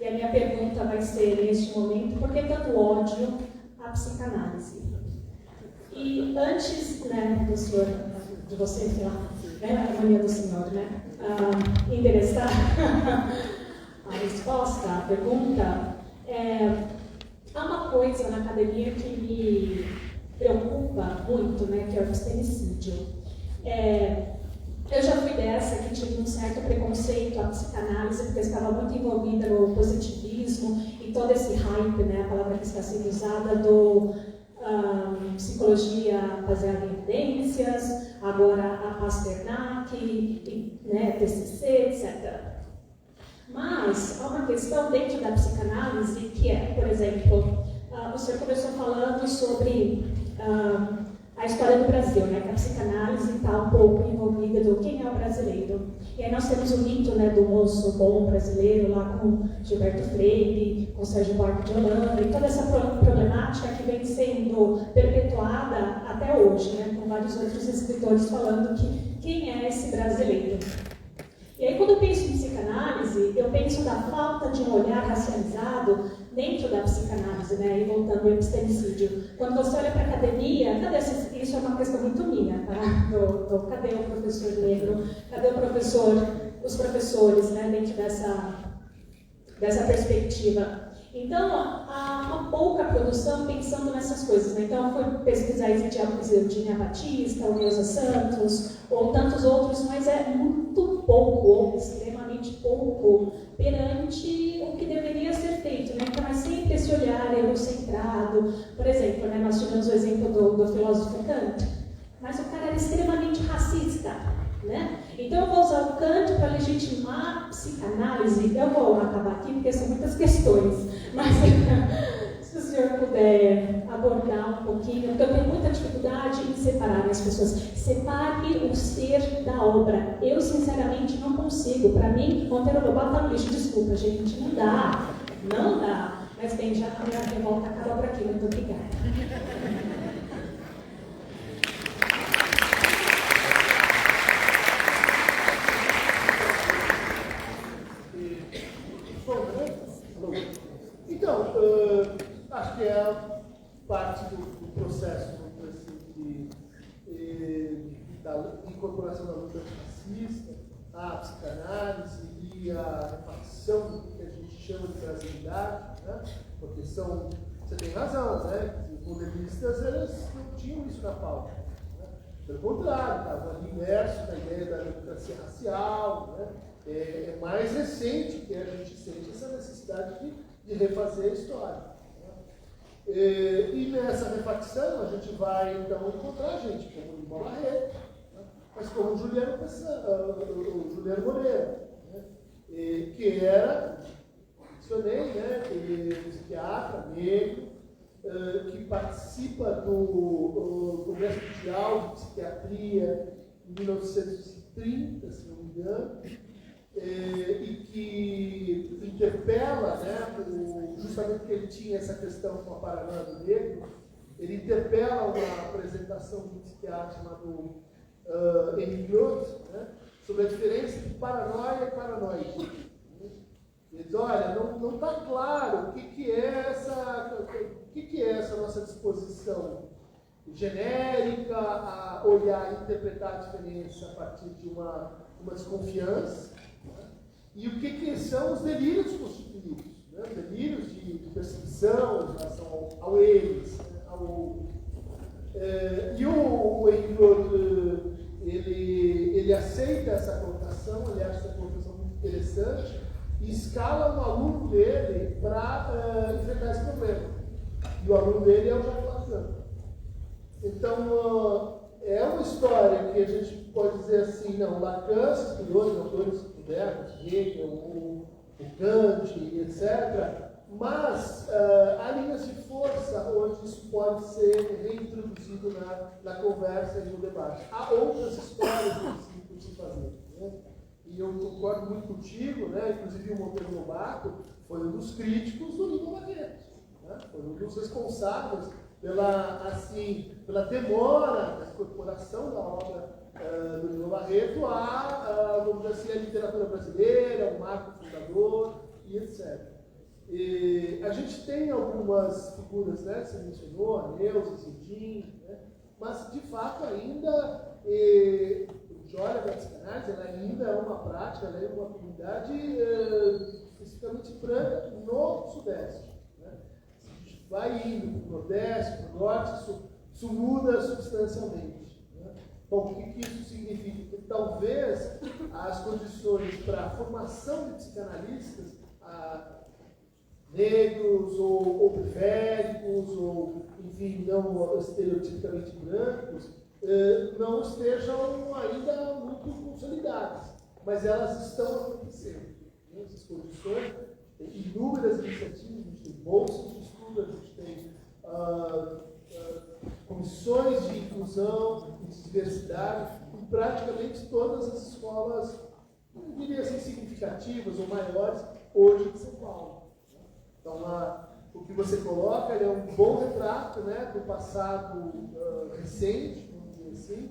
E a minha pergunta vai ser, neste momento, por que tanto ódio à psicanálise? E antes, né, do senhor, de você, sei lá, a mania do senhor, né, endereçar a resposta à pergunta, há uma coisa na academia que me preocupa muito, né, que é o abstêmicídio. Eu já fui dessa que tinha um certo preconceito à psicanálise, porque eu estava muito envolvida no positivismo e todo esse hype, né, a palavra que está sendo usada, do psicologia baseada em evidências, agora a Pasternak, né, TCC, etc. Mas há uma questão dentro da psicanálise que é, por exemplo, o senhor começou falando sobre a história do Brasil, né, que a psicanálise está um pouco envolvida do quem é o brasileiro. E aí nós temos o mito, né, do moço bom brasileiro, lá com Gilberto Freire, com Sérgio Buarque de Holanda, e toda essa problemática que vem sendo perpetuada até hoje, né, com vários outros escritores falando que quem é esse brasileiro. E aí, quando eu penso em psicanálise, eu penso da falta de um olhar racializado dentro da psicanálise, né? E voltando ao epistemicídio. Quando você olha para a academia, isso é uma questão muito minha, tá? Cadê o professor negro? Cadê os professores, né? Dentro dessa perspectiva. Então, há uma pouca produção pensando nessas coisas, né? Então, eu fui pesquisar Eugênia Batista, o Neuza Santos, ou tantos outros, mas é muito pouco, ou extremamente pouco, perante o que deveria ser feito, né? Então, é sempre esse olhar egocentrado. Por exemplo, né, nós tivemos o exemplo do filósofo Kant, mas o cara era extremamente racista, né? Então eu vou usar o Kant para legitimar a psicanálise. Eu vou acabar aqui porque são muitas questões, mas se o senhor puder abordar um pouquinho, porque eu tenho muita dificuldade em separar as pessoas. Separe o ser da obra. Eu, sinceramente, não consigo. Para mim, Monteiro Lobato está no lixo. Desculpa, gente, não dá. Não dá. Mas bem, já a minha revolta acaba por aqui. Muito obrigada. Então, acho que é parte do processo da incorporação da luta antifascista, a psicanálise e a repartição do que a gente chama de brasilidade, né? Porque você tem razão, né? Os modernistas eles não tinham isso na pauta. Né? Pelo contrário, estavam ali imersos na ideia da democracia racial. Né? É mais recente que a gente sente essa necessidade de refazer a história. Né? E nessa repartição a gente vai então encontrar gente como o Lima Barreto, né? Mas como o Juliano Moreira, né? Que era, mencionei, né? Psiquiatra negro, que participa do Congresso Mundial de Psiquiatria em 1930, se não me engano, e que interpela, né, justamente porque ele tinha essa questão com a paranoia do negro, ele interpela uma apresentação de um psiquiatra chamado Henry Groth, né, sobre a diferença entre paranoia e paranoide. Ele diz, olha, não está claro o que é essa nossa disposição genérica a olhar e interpretar a diferença a partir de uma desconfiança, né? E o que são os delírios constituídos, né? Os delírios de percepção em relação ao eles, né? Ao outro. E o Henry ele aceita essa colocação, ele acha essa colocação muito interessante e escala um aluno dele para enfrentar esse problema. E o aluno dele é o Jacques Lacan. Então, é uma história que a gente pode dizer assim, não, Lacan se inspirou em autores modernos, Hegel, o Kant, etc., mas há linhas de força onde isso pode ser reintroduzido na conversa e no debate. Há outras histórias que se fazer. Né? E eu concordo muito contigo, né? Inclusive o Monteiro Lobato foi um dos críticos do Lima Barreto, né? Foi um dos responsáveis pela demora da incorporação da obra do Lima Barreto vamos dizer assim, a literatura brasileira, o marco fundador e etc. E a gente tem algumas figuras, né, que você mencionou, a Neuza, Cidinho, né, mas de fato ainda o Jóia da psicanálise ela ainda é uma prática, ela é uma comunidade especificamente branca no Sudeste. Né? Se a gente vai indo para o Nordeste, para o Norte, isso muda substancialmente. Né? Bom, o que isso significa? Que talvez as condições para a formação de psicanalistas negros ou periféricos, ou, enfim, não estereotipicamente brancos, não estejam ainda muito consolidadas, mas elas estão acontecendo. Né? Essas condições, tem inúmeras iniciativas, a gente tem bolsas de estudo, a gente tem comissões de inclusão e de diversidade em praticamente todas as escolas, eu diria assim, significativas ou maiores, hoje de São Paulo. Então, o que você coloca é um bom retrato, né, do passado recente, vamos dizer assim,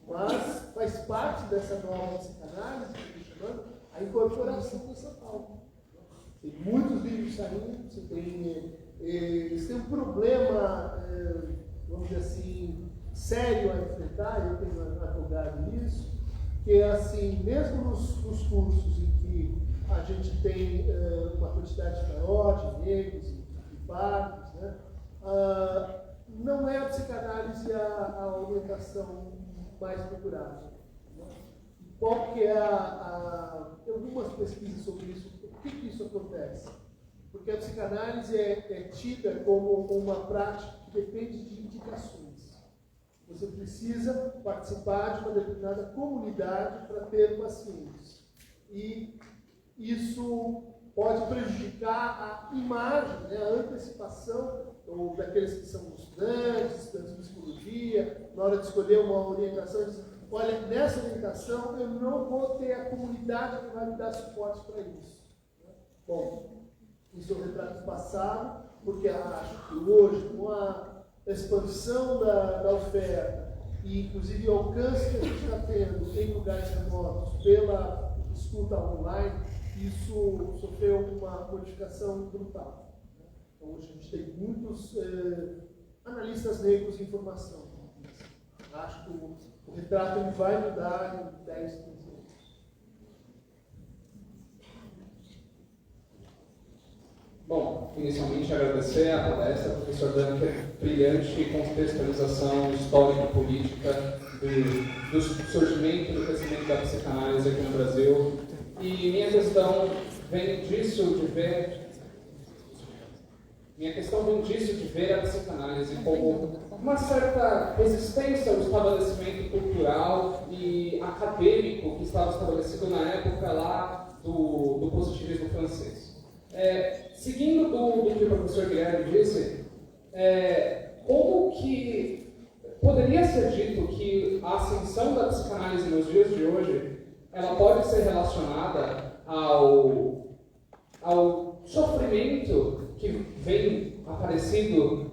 mas faz parte dessa nova psicanálise, que eu estou chamando, a incorporação dessa pauta. Tem muitos livros saindo, eles têm um problema, vamos dizer assim, sério a enfrentar, eu tenho advogado isso, que é assim, mesmo nos cursos em que a gente tem uma quantidade maior de negros e pardos, né? Não é a psicanálise a orientação mais procurada. Né? Qual que é algumas pesquisas sobre isso, por que isso acontece? Porque a psicanálise é tida como uma prática que depende de indicações. Você precisa participar de uma determinada comunidade para ter pacientes. E isso pode prejudicar a imagem, né, a antecipação daqueles que são estudantes de psicologia, na hora de escolher uma orientação, diz, olha, nessa orientação eu não vou ter a comunidade que vai me dar suporte para isso. Bom, isso é um retrato do passado, porque acho que hoje, com a expansão da oferta, e inclusive o alcance que a gente está tendo em lugares remotos pela escuta online, isso sofreu uma modificação brutal. Então, hoje a gente tem muitos analistas negros em formação. Acho que o retrato ele vai mudar em 10, 15 anos. Bom, inicialmente agradecer a palestra do professor Dunker, brilhante contextualização histórica e política do surgimento e do crescimento da psicanálise aqui no Brasil. E minha questão vem disso de ver a psicanálise como uma certa resistência ao estabelecimento cultural e acadêmico que estava estabelecido na época lá do positivismo francês. Seguindo do que o professor Guilherme disse, como que poderia ser dito que a ascensão da psicanálise nos dias de hoje ela pode ser relacionada ao sofrimento que vem aparecendo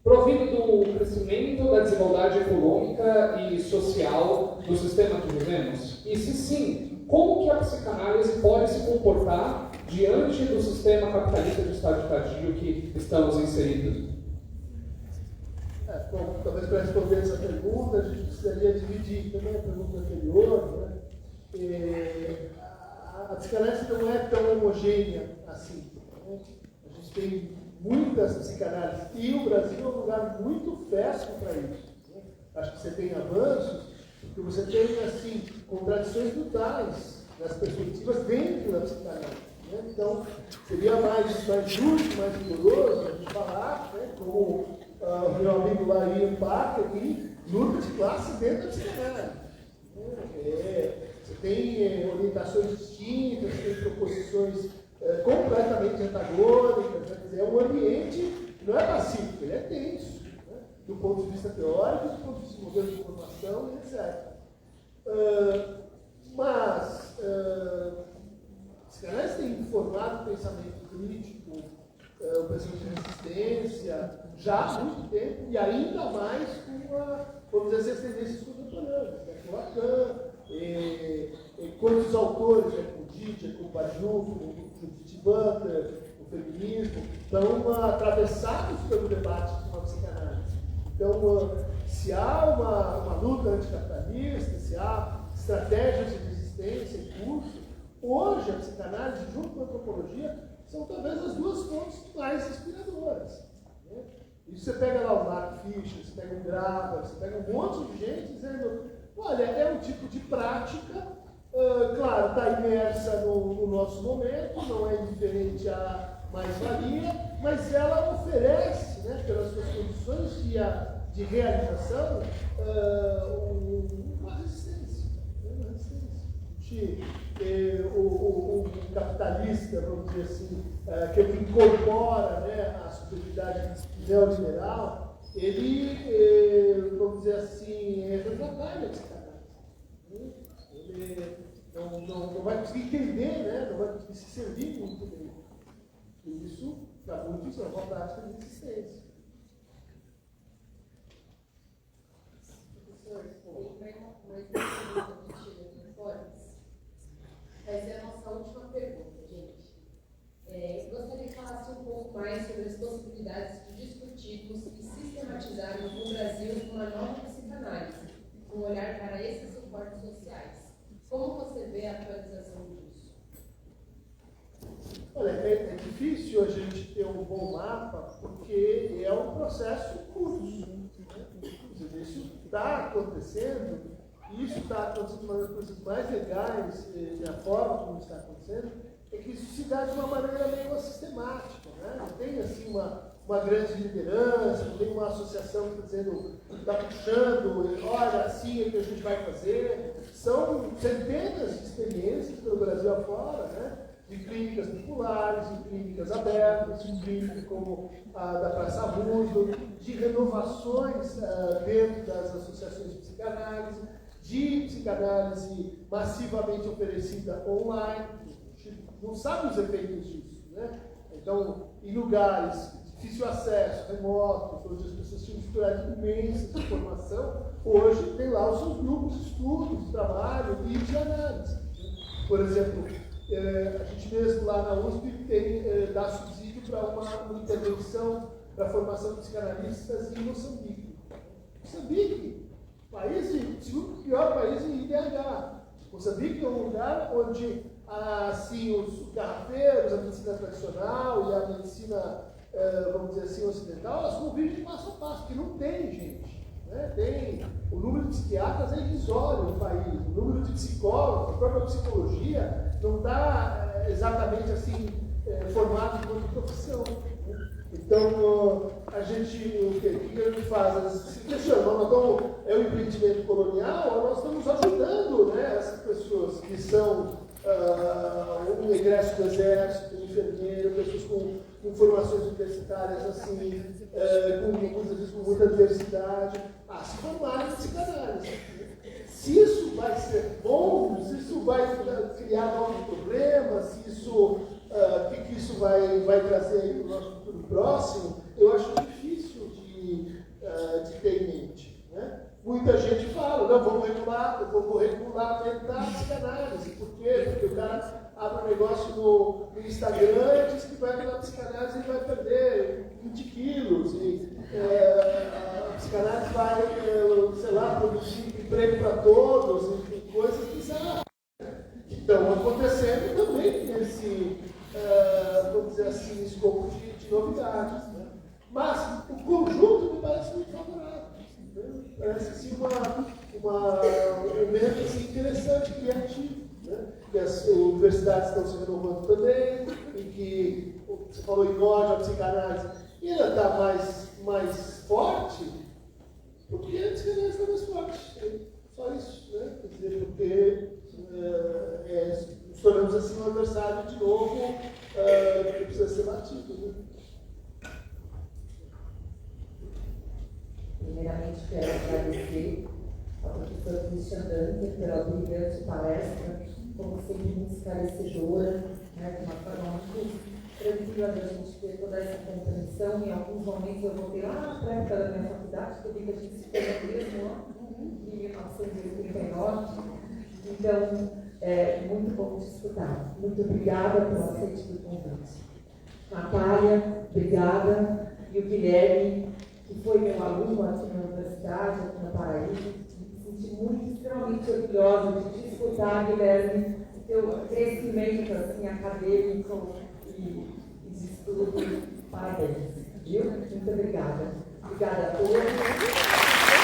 provido do crescimento da desigualdade econômica e social do sistema que vivemos? E se sim, como que a psicanálise pode se comportar diante do sistema capitalista de estado tardio que estamos inseridos? Bom, talvez para responder essa pergunta, a gente precisaria dividir também a pergunta anterior, né? A psicanálise não é tão homogênea assim. Né? A gente tem muitas psicanálises e o Brasil é um lugar muito fértil para isso. Né? Acho que você tem avanços, porque você tem assim, contradições brutais nas perspectivas dentro da psicanálise. Né? Então, seria mais justo, mais rigoroso a gente falar, né? Como o meu amigo lá Ian Parker aqui, luta de classe dentro da psicanálise. Você tem orientações distintas, tem proposições completamente antagônicas, quer dizer, é um ambiente que não é pacífico, ele é tenso, né? Do ponto de vista teórico, do ponto de vista de modelo de informação, etc. Mas a psicanálise tem formado o pensamento crítico, o pensamento de resistência, já há muito tempo, e ainda mais com vamos dizer, essas tendências contemporâneas, né? Com Lacan, quantos autores, né? Com Didier, com Badiou, com Judith Butler, o feminismo, estão atravessados pelo debate com a psicanálise. Então, se há uma luta anticapitalista, se há estratégias de resistência em curso, hoje a psicanálise, junto com a antropologia, são talvez as duas fontes mais inspiradoras. Né? E você pega lá o Mark Fisher, você pega o Graeber, você pega um monte de gente dizendo, olha, é um tipo de prática, claro, está imersa no nosso momento, não é indiferente à mais-valia, mas ela oferece, né, pelas suas condições de realização, uma resistência. Uma resistência. O capitalista, vamos dizer assim, que incorpora, né, a subjetividade neoliberal, ele, vamos dizer assim, é refratário a psicanálise. Ele não vai conseguir entender, né, não vai conseguir se servir muito bem. E isso, para muitos, é uma prática de resistência. Essa é a nossa última pergunta, gente. Gostaria que falasse um pouco mais sobre as possibilidades de discutirmos e sistematizarmos no Brasil uma nova psicanálise, um olhar para esses suportes sociais. Como você vê a atualização disso? Olha, é difícil a gente ter um bom mapa, porque é um processo curto. Isso está acontecendo. Isso está acontecendo, uma das coisas mais legais da forma como está acontecendo, é que isso se dá de uma maneira meio sistemática, né? Não tem assim uma grande liderança, não tem uma associação que está dizendo, está puxando, olha, assim é que a gente vai fazer. São centenas de experiências pelo Brasil afora, né? De clínicas populares, de clínicas abertas, de clínicas como a da Praça Roosevelt, de renovações dentro das associações de psicanálise, de psicanálise massivamente oferecida online. A gente não sabe os efeitos disso, né? Então, em lugares de difícil acesso, remotos, onde as pessoas tinham dificuldade imensa de formação, hoje tem lá os seus grupos de estudo, de trabalho e de análise. Por exemplo, a gente mesmo lá na USP dá subsídio para uma intervenção para a formação de psicanalistas em Moçambique. Moçambique, segundo pior país em IDH. Moçambique é um lugar onde assim, os garrafeiros, a medicina tradicional e a medicina, vamos dizer assim, ocidental, elas convivem passo a passo, porque não tem gente. Né? O número de psiquiatras é irrisório no país, o número de psicólogos, a própria psicologia não está exatamente assim formado enquanto profissão. Então, a gente, o que a gente faz? Se questionamos, é um empreendimento colonial, nós estamos ajudando, né, essas pessoas que são um egresso do exército, um enfermeiro, pessoas com formações universitárias assim, muitas vezes com muita diversidade, a se formarem em psicanálise. Se isso vai ser bom, se isso vai criar novos problemas, se isso, que isso vai trazer para o nosso futuro próximo, eu acho difícil de ter em mente. Né? Muita gente fala, não, vamos regulamentar a psicanálise. Por quê? Porque o cara abre um negócio no Instagram e diz que vai pela psicanálise e vai perder 20 quilos. E a psicanálise vai, sei lá, produzir emprego para todos, e coisas bizarras. Então, acontecendo também nesse, vamos dizer assim, escopo de novidades. Né? Mas o conjunto me parece muito favorável. Parece assim, um momento assim, interessante, criativo. Né? Que as universidades estão se renovando também, e que você falou em ódio, a psicanálise, e ela está mais forte, porque a psicanálise está mais forte. Só isso, né? Quer dizer, porque nos tornamos assim um adversário de novo que precisa ser batido. Né? Primeiramente, quero agradecer ao professor Christian Danker pela brilhante palestra, como sempre muito esclarecedora, né, de uma forma muito tranquila da gente ter toda essa compreensão. Em alguns momentos eu voltei lá para a época da minha faculdade, que eu vi que a gente se fez mesmo lá em 1989. Então, muito bom te escutar. Muito obrigada pelo aceite do convite. Natália, obrigada. E o Guilherme, que foi meu aluno aqui na universidade, aqui na Paraíba, me senti muito, extremamente orgulhosa de te escutar, Guilherme, o teu crescimento assim, acadêmico e de estudo. Parabéns, viu? Muito obrigada. Obrigada a todos.